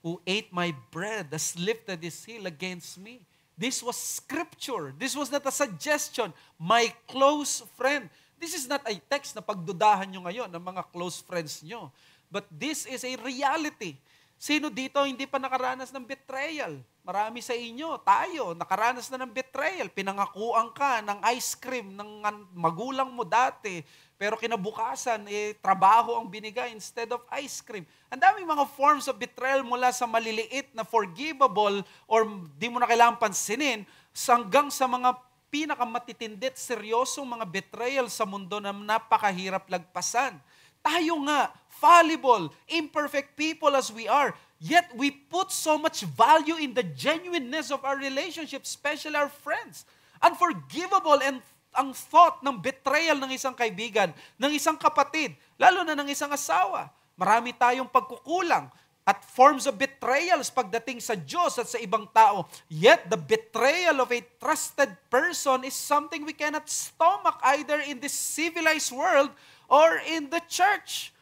who ate my bread, has lifted his heel against me. This was scripture. This was not a suggestion. My close friend. This is not a text na pagdudahan nyo ngayon ng mga close friends nyo. But this is a reality. Sino dito hindi pa nakaranas ng betrayal? Marami sa inyo, tayo, nakaranas na ng betrayal. Pinangakuan ka ng ice cream ng magulang mo dati. Pero kinabukasan, trabaho ang binigay instead of ice cream. Ang daming mga forms of betrayal mula sa maliliit na forgivable or di mo na kailangan pansinin hanggang sa mga pinakamatitindi at seryosong mga betrayal sa mundo na napakahirap lagpasan. Tayo nga, fallible, imperfect people as we are, yet we put so much value in the genuineness of our relationship, especially our friends. Unforgivable and ang thought ng betrayal ng isang kaibigan, ng isang kapatid, lalo na ng isang asawa. Marami tayong pagkukulang at forms of betrayals pagdating sa Diyos at sa ibang tao. Yet the betrayal of a trusted person is something we cannot stomach either in this civilized world or in the church.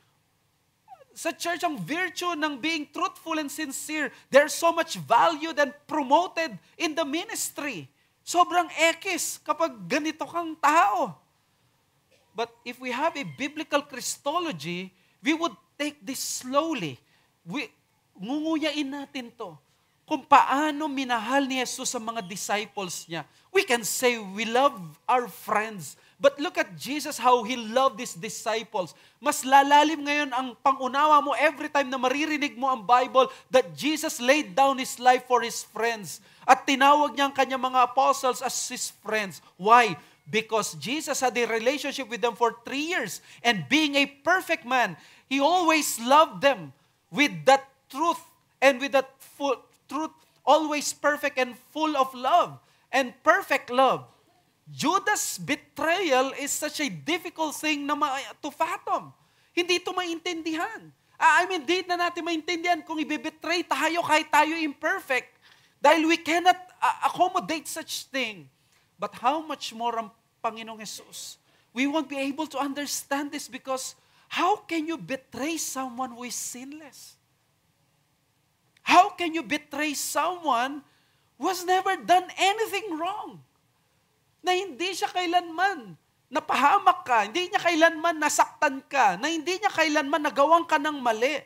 Sa church, ang virtue ng being truthful and sincere, there's so much valued and promoted in the ministry. Sobrang ekis kapag ganito kang tao. But if we have a biblical Christology, we would take this slowly. Ngunguyain natin to. Kung paano minahal ni Jesus sa mga disciples niya. We can say we love our friends. But look at Jesus, how He loved His disciples. Mas lalalim ngayon ang pangunawa mo every time na maririnig mo ang Bible that Jesus laid down His life for His friends. At tinawag niya ang kanyang mga apostles as His friends. Why? Because Jesus had a relationship with them for 3 years. And being a perfect man, He always loved them with that truth and with that full truth, always perfect and full of love and perfect love. Judas' betrayal is such a difficult thing to fathom. Hindi ito maintindihan. Di na natin maintindihan kung ibibetray tayo kahit tayo imperfect. Dahil we cannot accommodate such thing. But how much more ang Panginoong Jesus? We won't be able to understand this because how can you betray someone who is sinless? How can you betray someone who has never done anything wrong? Na hindi siya kailanman napahamak ka, hindi niya kailanman nasaktan ka, na hindi niya kailanman nagawan ka ng mali.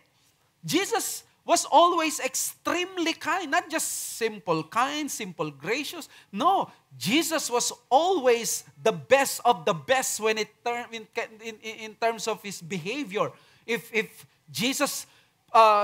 Jesus was always extremely kind, not just simple kind, simple gracious. No, Jesus was always the best of the best when in terms of his behavior. If Jesus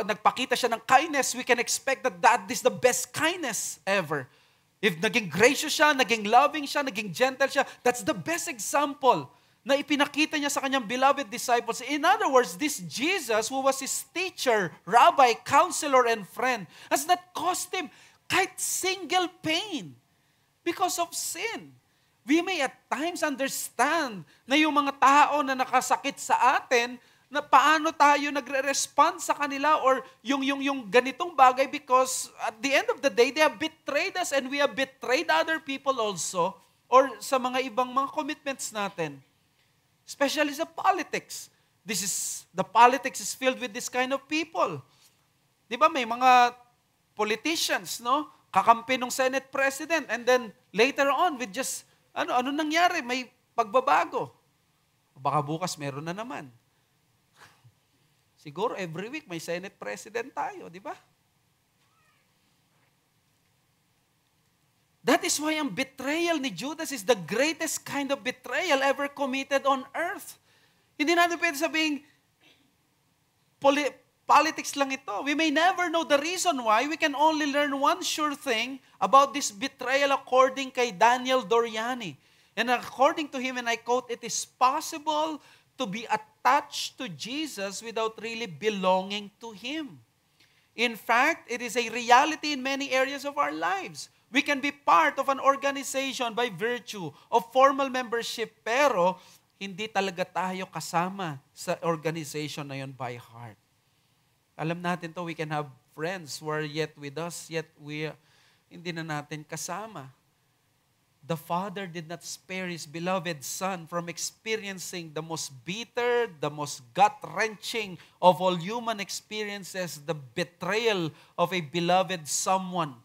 nagpakita siya ng kindness, we can expect that is the best kindness ever. If naging gracious siya, naging loving siya, naging gentle siya, that's the best example na ipinakita niya sa kanyang beloved disciples. In other words, this Jesus who was his teacher, rabbi, counselor, and friend has not cost him kahit single pain because of sin. We may at times understand na yung mga tao na nakasakit sa atin, na paano tayo nagre-respond sa kanila or yung ganitong bagay because at the end of the day, they have betrayed us and we have betrayed other people also or sa mga ibang mga commitments natin. Especially sa politics. The politics is filled with this kind of people. Di ba may mga politicians, no? Kakampi ng Senate President and then later on with just, ano nangyari? May pagbabago. Baka bukas meron na naman. Siguro every week may Senate President tayo, di ba? That is why ang betrayal ni Judas is the greatest kind of betrayal ever committed on earth. Hindi natin pwede sabihin, politics lang ito. We may never know the reason why. We can only learn one sure thing about this betrayal according kay Daniel Doriani. And according to him, and I quote, it is possible to be attached to Jesus without really belonging to Him. In fact, it is a reality in many areas of our lives. We can be part of an organization by virtue of formal membership, pero hindi talaga tayo kasama sa organization na yun by heart. Alam natin to, we can have friends who are yet with us, yet hindi na natin kasama. The Father did not spare His beloved Son from experiencing the most bitter, the most gut-wrenching of all human experiences, the betrayal of a beloved someone.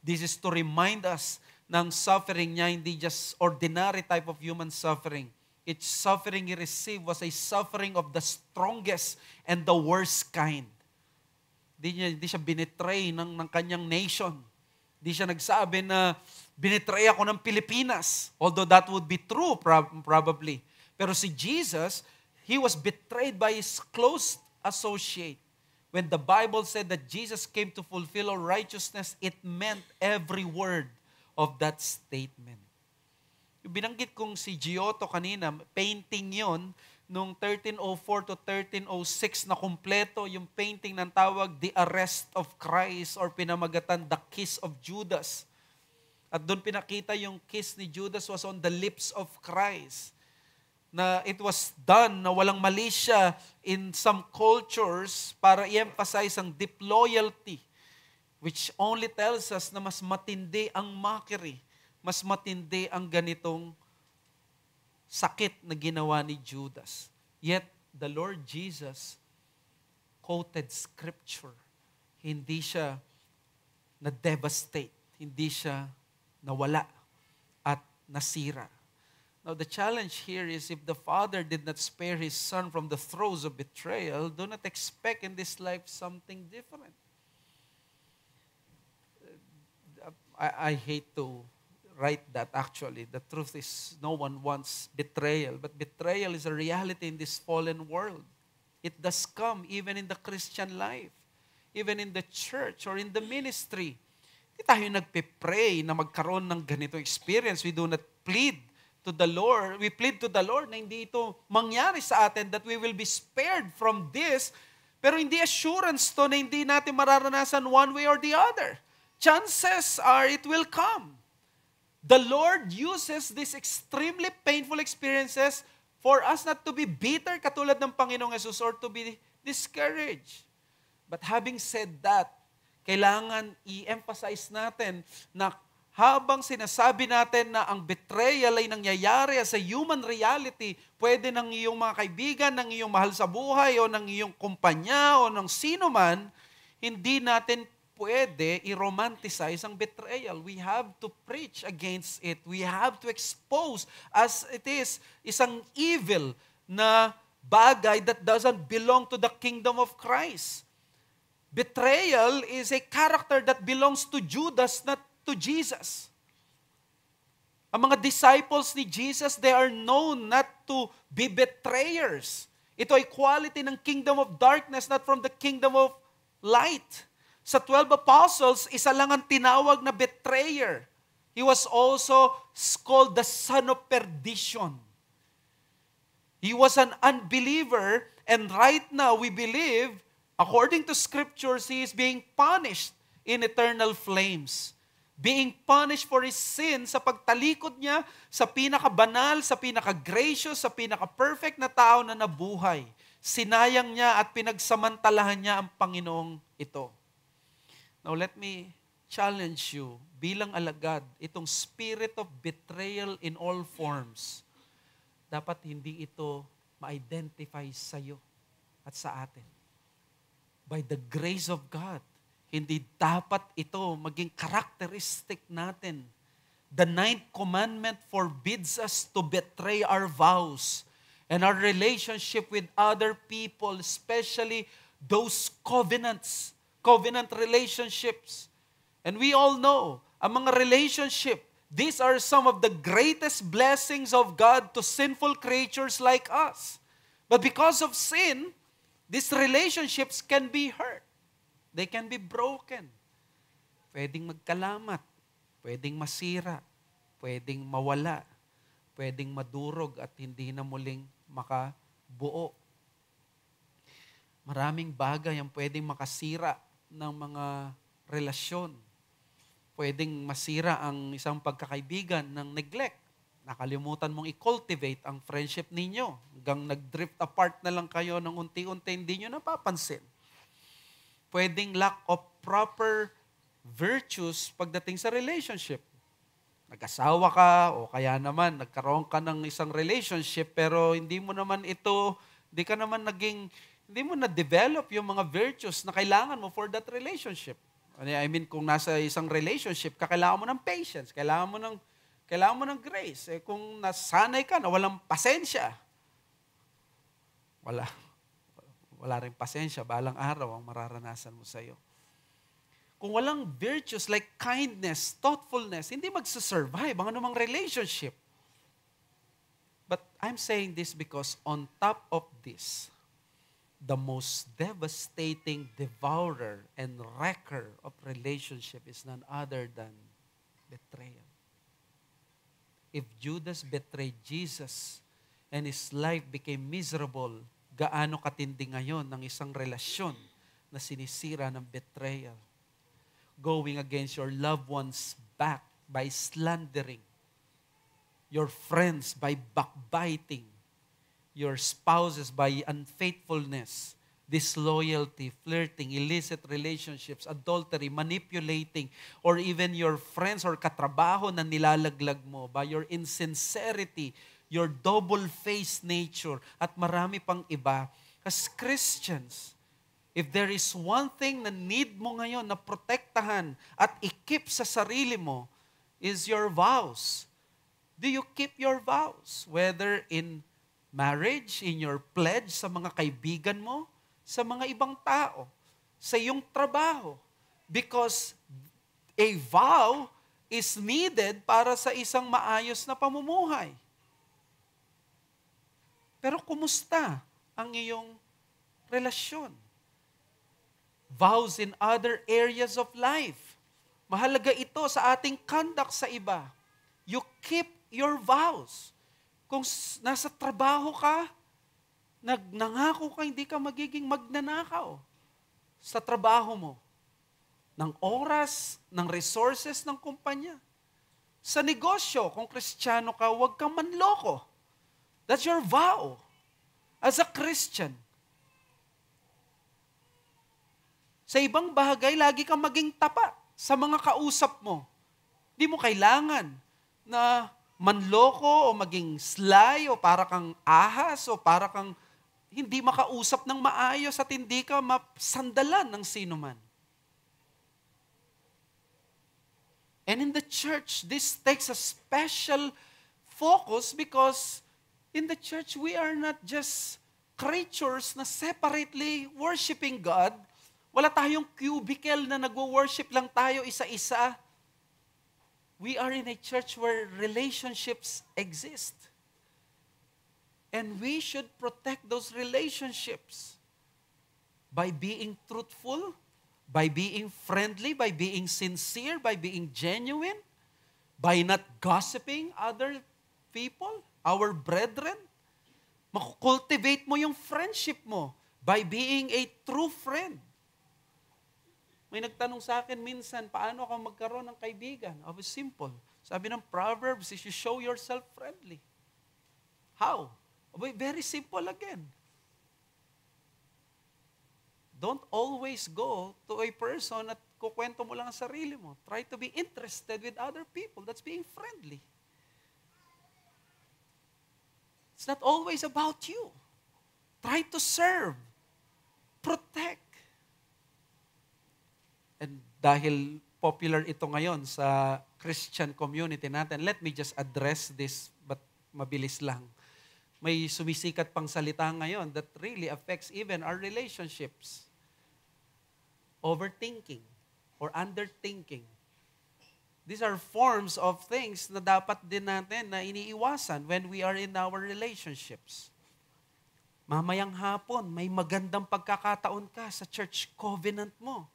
This is to remind us ng suffering niya, hindi just ordinary type of human suffering. Each suffering He received was a suffering of the strongest and the worst kind. Hindi siya binetray ng kanyang nation. Hindi siya nagsabi na binetray ako ng Pilipinas. Although that would be true probably. Pero si Jesus, He was betrayed by His close associate. When the Bible said that Jesus came to fulfill all righteousness, it meant every word of that statement. Yung binanggit kong si Giotto kanina, painting yon noong 1304 to 1306 na kumpleto yung painting ng tawag The Arrest of Christ or pinamagatan The Kiss of Judas. At doon pinakita yung kiss ni Judas was on the lips of Christ. Na it was done na walang mali siya in some cultures para i-emphasize ang deep loyalty, which only tells us na mas matindi ang mockery, mas matindi ang ganitong sakit na ginawa ni Judas. Yet, the Lord Jesus quoted Scripture. Hindi siya na-devastate. Hindi siya nawala at nasira. Now, the challenge here is if the Father did not spare His Son from the throes of betrayal, do not expect in this life something different. I hate to write that actually. The truth is no one wants betrayal, but betrayal is a reality in this fallen world. It does come even in the Christian life, even in the church or in the ministry. Hindi tayo nagpe-pray na magkaroon ng ganitong experience. We do not plead to the Lord. We plead to the Lord na hindi ito mangyari sa atin, that we will be spared from this, pero hindi assurance to na hindi natin mararanasan one way or the other. Chances are it will come. The Lord uses these extremely painful experiences for us not to be bitter katulad ng Panginoong Yesus or to be discouraged. But having said that, kailangan i-emphasize natin na habang sinasabi natin na ang betrayal ay nangyayari as a human reality, pwede ng iyong mga kaibigan, ng iyong mahal sa buhay, o ng iyong kumpanya, o ng sino man, hindi natin pwede i-romanticize ang betrayal. We have to preach against it. We have to expose as it is isang evil na bagay that doesn't belong to the kingdom of Christ. Betrayal is a character that belongs to Judas, not to Jesus. Ang mga disciples ni Jesus, they are known not to be betrayers. Ito ay quality ng kingdom of darkness, not from the kingdom of light. Sa 12 apostles, isa lang ang tinawag na betrayer. He was also called the son of perdition. He was an unbeliever, and right now we believe, according to scriptures, he is being punished in eternal flames. Being punished for his sin sa pagtalikod niya sa pinakabanal, sa pinaka-gracious, sa pinaka-perfect na tao na nabuhay. Sinayang niya at pinagsamantalahan niya ang Panginoong ito. Now let me challenge you, bilang alagad, itong spirit of betrayal in all forms, dapat hindi ito ma-identify sa iyo at sa atin. By the grace of God, hindi dapat ito maging characteristic natin. The 9th commandment forbids us to betray our vows and our relationship with other people, especially those covenant relationships. And we all know, ang mga relationship, these are some of the greatest blessings of God to sinful creatures like us. But because of sin, these relationships can be hurt. They can be broken. Pwedeng magkalamat, pwedeng masira, pwedeng mawala, pwedeng madurog at hindi na muling makabuo. Maraming bagay ang pwedeng makasira ng mga relasyon. Pwedeng masira ang isang pagkakaibigan ng neglect. Nakalimutan mong i-cultivate ang friendship ninyo. Hanggang nag-drift apart na lang kayo ng unti-unti, hindi nyo napapansin. Pwedeng lack of proper virtues pagdating sa relationship. Nag-asawa ka o kaya naman nagkaroon ka ng isang relationship pero hindi mo naman ito, hindi mo na-develop yung mga virtues na kailangan mo for that relationship. I mean, kung nasa isang relationship, kailangan mo ng patience, kailangan mo ng grace. Kung nasanay ka na walang pasensya, wala rin pasensya, balang araw ang mararanasan mo sa iyo. Kung walang virtues like kindness, thoughtfulness, hindi magsusurvive ang anumang relationship. But I'm saying this because on top of this, the most devastating devourer and wrecker of relationship is none other than betrayal. If Judas betrayed Jesus and his life became miserable, gaano katindi ngayon ng isang relasyon na sinisira ng betrayal? Going against your loved ones back by slandering, your friends by backbiting, your spouses by unfaithfulness, disloyalty, flirting, illicit relationships, adultery, manipulating, or even your friends or katrabaho na nilalaglag mo by your insincerity, your double-faced nature, at marami pang iba. As Christians, if there is one thing na need mo ngayon na protektahan at i-keep sa sarili mo, is your vows. Do you keep your vows? Whether in marriage, in your pledge sa mga kaibigan mo, sa mga ibang tao, sa iyong trabaho. Because a vow is needed para sa isang maayos na pamumuhay. Pero kumusta ang iyong relasyon? Vows in other areas of life. Mahalaga ito sa ating conduct sa iba. You keep your vows. Kung nasa trabaho ka, nagnangako ka, hindi ka magiging magnanakaw sa trabaho mo. Ng oras, ng resources ng kumpanya. Sa negosyo, kung Kristiyano ka, huwag kang manloko. That's your vow as a Christian. Sa ibang bagay, lagi kang maging tapat sa mga kausap mo. Hindi mo kailangan na manloko o maging sly o para kang ahas o para kang hindi makausap ng maayos at hindi ka masandalan ng sino man. And in the church, this takes a special focus because in the church, we are not just creatures na separately worshiping God. Wala tayong cubicle na nagwo-worship lang tayo isa-isa. We are in a church where relationships exist. And we should protect those relationships by being truthful, by being friendly, by being sincere, by being genuine, by not gossiping other people, our brethren. Makukultivate mo yung friendship mo by being a true friend. May nagtanong sa akin minsan, paano ka magkaroon ng kaibigan? Oh, simple. Sabi ng Proverbs is you show yourself friendly. How? Very simple again. Don't always go to a person at kukwento mo lang ang sarili mo. Try to be interested with other people. That's being friendly. It's not always about you. Try to serve. Protect. And dahil popular ito ngayon sa Christian community natin, let me just address this, but mabilis lang. May sumisikat pang salita ngayon that really affects even our relationships. Overthinking or underthinking. These are forms of things na dapat din natin na iniiwasan when we are in our relationships. Mamayang hapon, may magandang pagkakataon ka sa church covenant mo.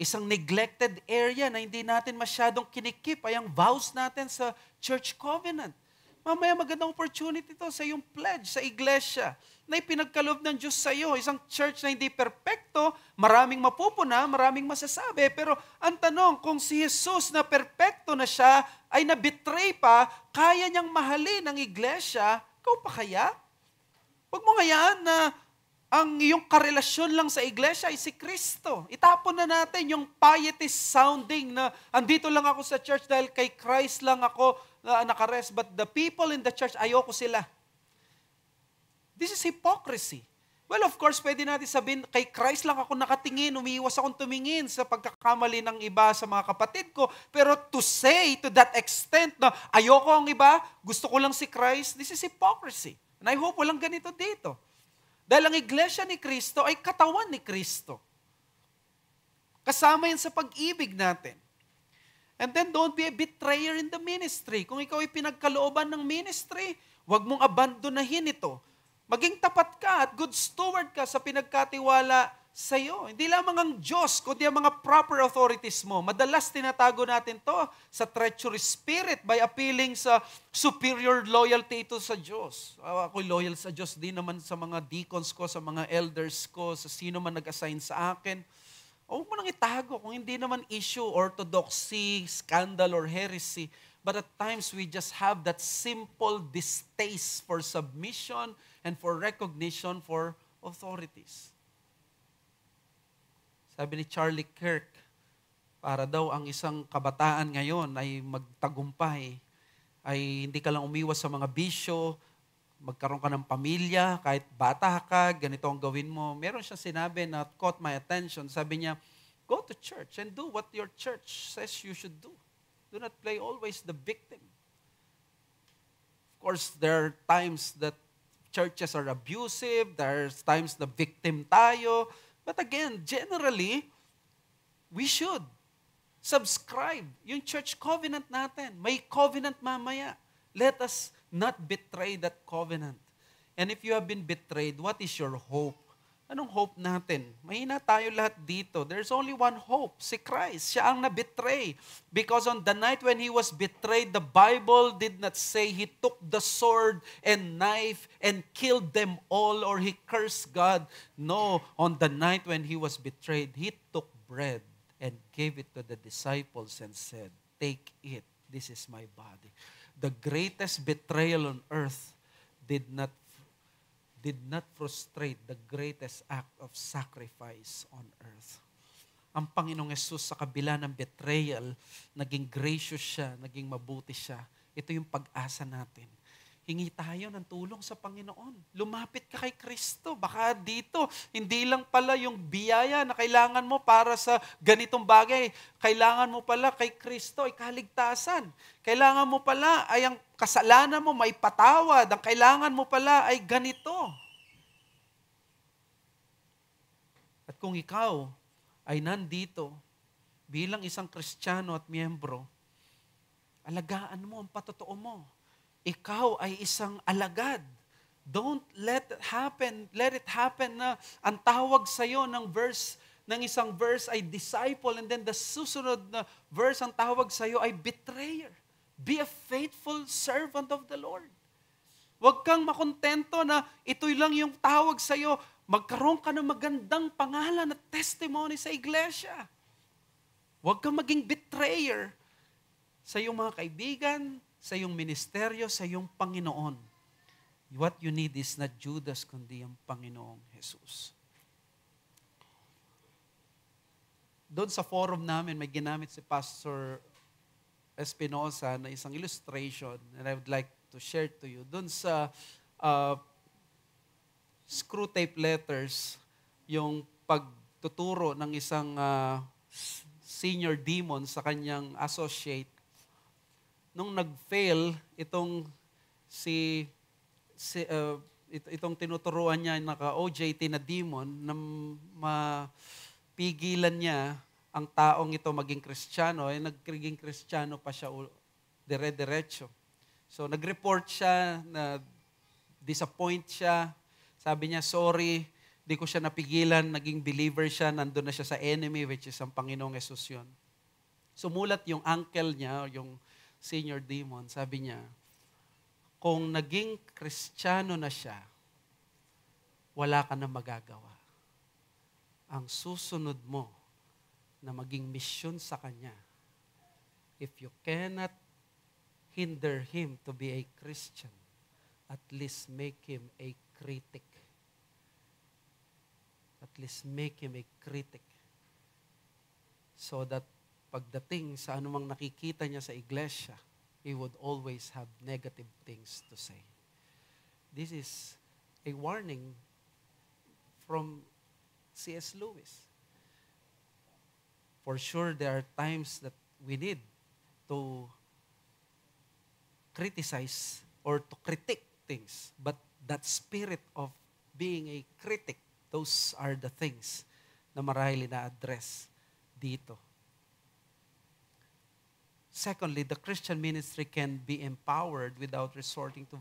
Isang neglected area na hindi natin masyadong kinikip ay ang vows natin sa church covenant. Mamaya magandang opportunity to sa iyong pledge sa iglesia na ipinagkaloob ng Diyos sa iyo. Isang church na hindi perpekto, maraming mapupuna, maraming masasabi. Pero ang tanong, kung si Jesus na perpekto na siya ay na-betray pa, kaya niyang mahalin ang iglesia, ikaw pa kaya? Huwag mo hayaan na ang iyong karelasyon lang sa iglesia ay si Kristo. Itapon na natin yung piety sounding na andito lang ako sa church dahil kay Christ lang ako nakarest, but the people in the church, ayoko sila. This is hypocrisy. Well, of course, pwede natin sabihin, kay Christ lang ako nakatingin, umiiwas akong tumingin sa pagkakamali ng iba sa mga kapatid ko. Pero to say to that extent na ayoko ang iba, gusto ko lang si Christ, this is hypocrisy. And I hope walang ganito dito. Dahil ang iglesia ni Kristo ay katawan ni Kristo. Kasama yan sa pag-ibig natin. And then don't be a betrayer in the ministry. Kung ikaw ay pinagkalooban ng ministry, huwag mong abandonahin ito. Maging tapat ka at good steward ka sa pinagkatiwala sa iyo. Hindi lamang ang Diyos, kundi ang mga proper authorities mo. Madalas tinatago natin to sa treacherous spirit by appealing sa superior loyalty ito sa Diyos. Ako'y loyal sa Diyos, di naman sa mga deacons ko, sa mga elders ko, sa sino man nag-assign sa akin. Huwag mo nang itago kung hindi naman issue, orthodoxy, scandal, or heresy. But at times, we just have that simple distaste for submission and for recognition for authorities. Sabi ni Charlie Kirk, para daw ang isang kabataan ngayon ay magtagumpay, ay hindi ka lang umiwas sa mga bisyo, magkaroon ka ng pamilya, kahit bata ka, ganito ang gawin mo. Meron siyang sinabi na caught my attention. Sabi niya, go to church and do what your church says you should do. Do not play always the victim. Of course, there are times that churches are abusive, there are times na victim tayo. But again, generally, we should subscribe. Yung church covenant natin, may covenant mamaya. Let us not betray that covenant. And if you have been betrayed, what is your hope? Anong hope natin? Mahina tayo lahat dito. There's only one hope, si Christ. Siya ang na-betray. Because on the night when He was betrayed, the Bible did not say He took the sword and knife and killed them all or He cursed God. No, on the night when He was betrayed, He took bread and gave it to the disciples and said, "Take it, this is my body." The greatest betrayal on earth did not frustrate the greatest act of sacrifice on earth. Ang Panginoong Yesus sa kabila ng betrayal, naging gracious siya, naging mabuti siya. Ito yung pag-asa natin. Hingi tayo ng tulong sa Panginoon. Lumapit ka kay Kristo. Baka dito, hindi lang pala yung biyaya na kailangan mo para sa ganitong bagay. Kailangan mo pala kay Kristo ay kaligtasan. Kailangan mo pala ay ang kasalanan mo may patawad. Ang kailangan mo pala ay ganito. At kung ikaw ay nandito bilang isang Kristiyano at miyembro, alagaan mo ang patotoo mo. Ikaw ay isang alagad. Don't let it happen na ang tawag sa iyo ng isang verse ay disciple, and then the susunod na verse ang tawag sa iyo ay betrayer. Be a faithful servant of the Lord. Huwag kang makontento na ito'y lang yung tawag sa iyo. Magkaroon ka ng magandang pangalan at testimony sa iglesia. Huwag kang maging betrayer sa iyong mga kaibigan, sa iyong ministeryo, sa iyong Panginoon. What you need is not Judas, kundi ang Panginoong Jesus. Doon sa forum namin, may ginamit si Pastor Espinosa na isang illustration, and I would like to share to you. Doon sa screw tape letters, yung pagtuturo ng isang senior demon sa kanyang associate. Nung nag-fail itong itong tinuturuan niya, naka-OJT na demon, na mapigilan niya ang taong ito maging Kristiyano, ay nagiging Kristiyano pa siya dire-diretso. So nag-report siya, na disappoint siya. Sabi niya, sorry, di ko siya napigilan, naging believer siya, nandun na siya sa enemy, which is ang Panginoong Yesus yun. Sumulat yung uncle niya, yung senior demon, sabi niya, kung naging Kristiyano na siya, wala ka na magagawa. Ang susunod mo na maging misyon sa Kanya, if you cannot hinder him to be a Christian, at least make him a critic. At least make him a critic. So that pagdating sa anumang nakikita niya sa iglesia, he would always have negative things to say. This is a warning from C.S. Lewis. For sure, there are times that we need to criticize or to critique things. But that spirit of being a critic, those are the things na marahil na-address dito. Secondly, the Christian ministry can be empowered without resorting to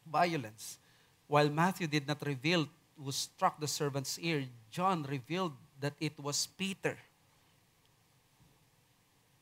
violence. While Matthew did not reveal who struck the servant's ear, John revealed that it was Peter.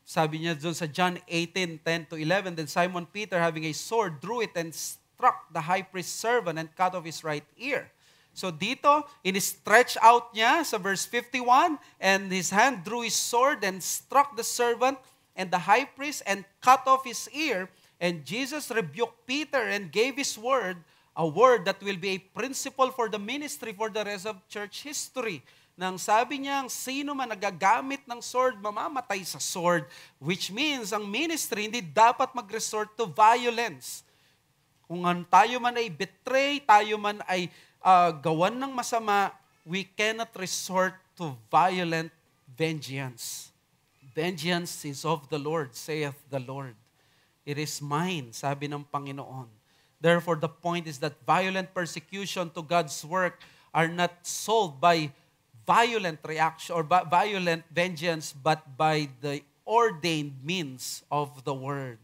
Sabi niya doon sa John 18:10-11, then Simon Peter, having a sword, drew it and struck the high priest's servant and cut off his right ear. So dito, in-stretch out niya sa verse 51, and his hand drew his sword and struck the servant and the high priest and cut off his ear. And Jesus rebuked Peter and gave his word, a word that will be a principle for the ministry for the rest of church history. Nang sabi niya, ang sino man nagagamit ng sword, mamamatay sa sword. Which means, ang ministry hindi dapat mag-resort to violence. Kung tayo man ay betray, tayo man ay gawan ng masama, we cannot resort to violent vengeance. Vengeance is of the Lord, saith the Lord. It is mine, sabi ng Panginoon. Therefore, the point is that violent persecution to God's work are not solved by violent reaction or violent vengeance, but by the ordained means of the Word.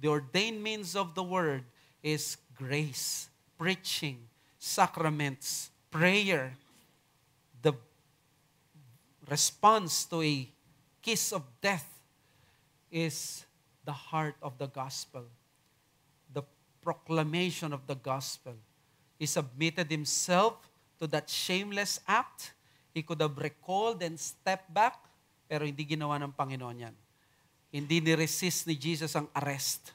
The ordained means of the Word is grace, preaching, sacraments, prayer, the response to a kiss of death is the heart of the gospel. The proclamation of the gospel. He submitted himself to that shameless act. He could have recalled and stepped back, pero hindi ginawa ng Panginoon yan. Hindi ni-resist ni Jesus ang arrest.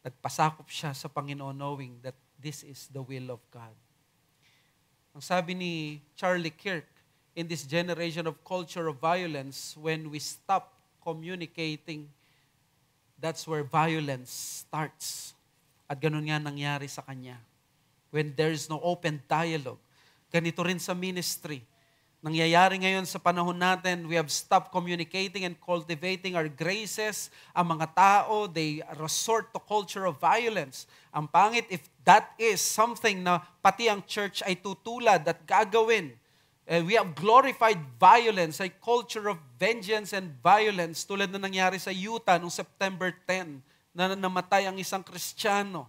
Nagpasakop siya sa Panginoon knowing that this is the will of God. Ang sabi ni Charlie Kirk, in this generation of culture of violence, when we stop communicating, that's where violence starts. At ganun nga nangyari sa kanya. When there is no open dialogue. Ganito rin sa ministry. Nangyayari ngayon sa panahon natin, we have stopped communicating and cultivating our graces. Ang mga tao, they resort to culture of violence. Ang pangit, if that is something na pati ang church ay tutulad at gagawin, We have glorified violence, a culture of vengeance and violence tulad na nangyari sa Utah noong September 10 na namatay ang isang Kristiyano.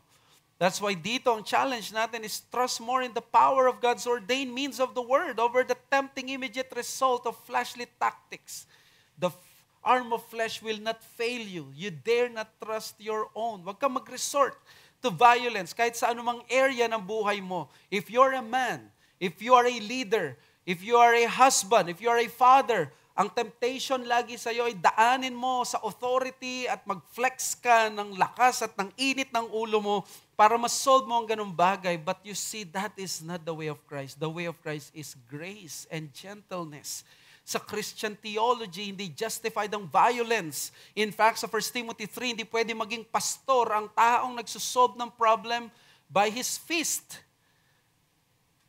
That's why dito ang challenge natin is trust more in the power of God's ordained means of the Word over the tempting immediate result of fleshly tactics. The arm of flesh will not fail you. You dare not trust your own. Huwag kang mag-resort to violence kahit sa anumang area ng buhay mo. If you're a man, if you are a leader, if you are a husband, if you are a father, ang temptation lagi sa iyo ay daanin mo sa authority at mag-flex ka ng lakas at ng init ng ulo mo para ma-solve mo ang ganung bagay. But you see, that is not the way of Christ. The way of Christ is grace and gentleness. Sa Christian theology, hindi justified ang violence. In fact, sa 1 Timothy 3, hindi pwede maging pastor ang taong nagsusolve ng problem by his fist.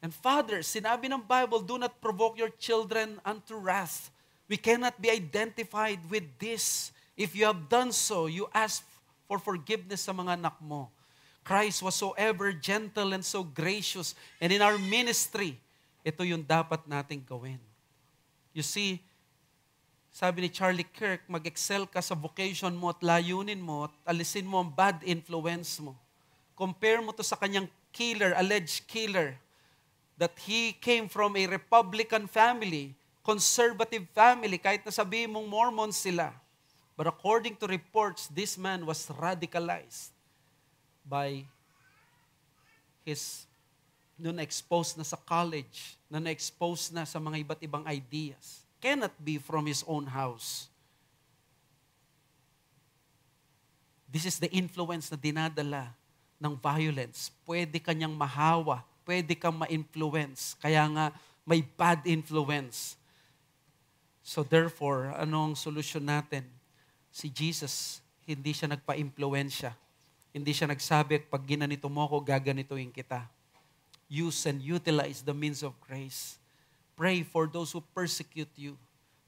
And fathers, sinabi ng Bible, do not provoke your children unto wrath. We cannot be identified with this. If you have done so, you ask for forgiveness sa mga anak mo. Christ was so ever gentle and so gracious. And in our ministry, ito yung dapat nating gawin. You see, sabi ni Charlie Kirk, mag-excel ka sa vocation mo at layunin mo at alisin mo ang bad influence mo. Compare mo to sa kanyang killer, alleged killer, that he came from a Republican family, conservative family, kahit na sabihin mong Mormon sila. But according to reports, this man was radicalized by his na-expose na sa college, na-expose na sa mga iba't ibang ideas. Cannot be from his own house. This is the influence na dinadala ng violence. Pwede kanyang mahawa, pwede kang ma-influence. Kaya nga, may bad influence. So therefore, anong solusyon natin? Si Jesus, hindi siya nagpa-impluensya. Hindi siya nagsabi, pag ginanito mo ako, gaganituin kita. Use and utilize the means of grace. Pray for those who persecute you.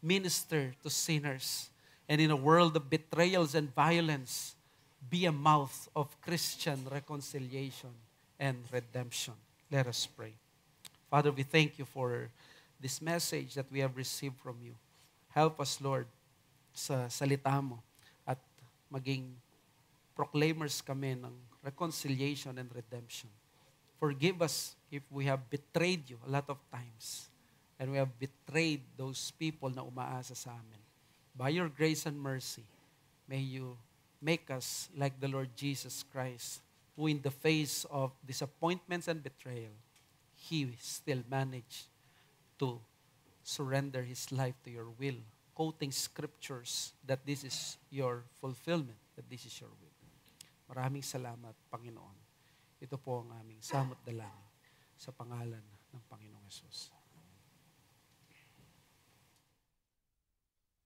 Minister to sinners. And in a world of betrayals and violence, be a mouth of Christian reconciliation and redemption. Let us pray. Father, we thank you for this message that we have received from you. Help us, Lord, sa salita mo at maging proclaimers kami ng reconciliation and redemption. Forgive us if we have betrayed you a lot of times and we have betrayed those people na umaasa sa amin. By your grace and mercy, may you make us like the Lord Jesus Christ, who in the face of disappointments and betrayal, He still managed to surrender His life to your will, quoting scriptures that this is your fulfillment, that this is your will. Maraming salamat, Panginoon. Ito po ang aming samot dalangin sa pangalan ng Panginoong Hesus.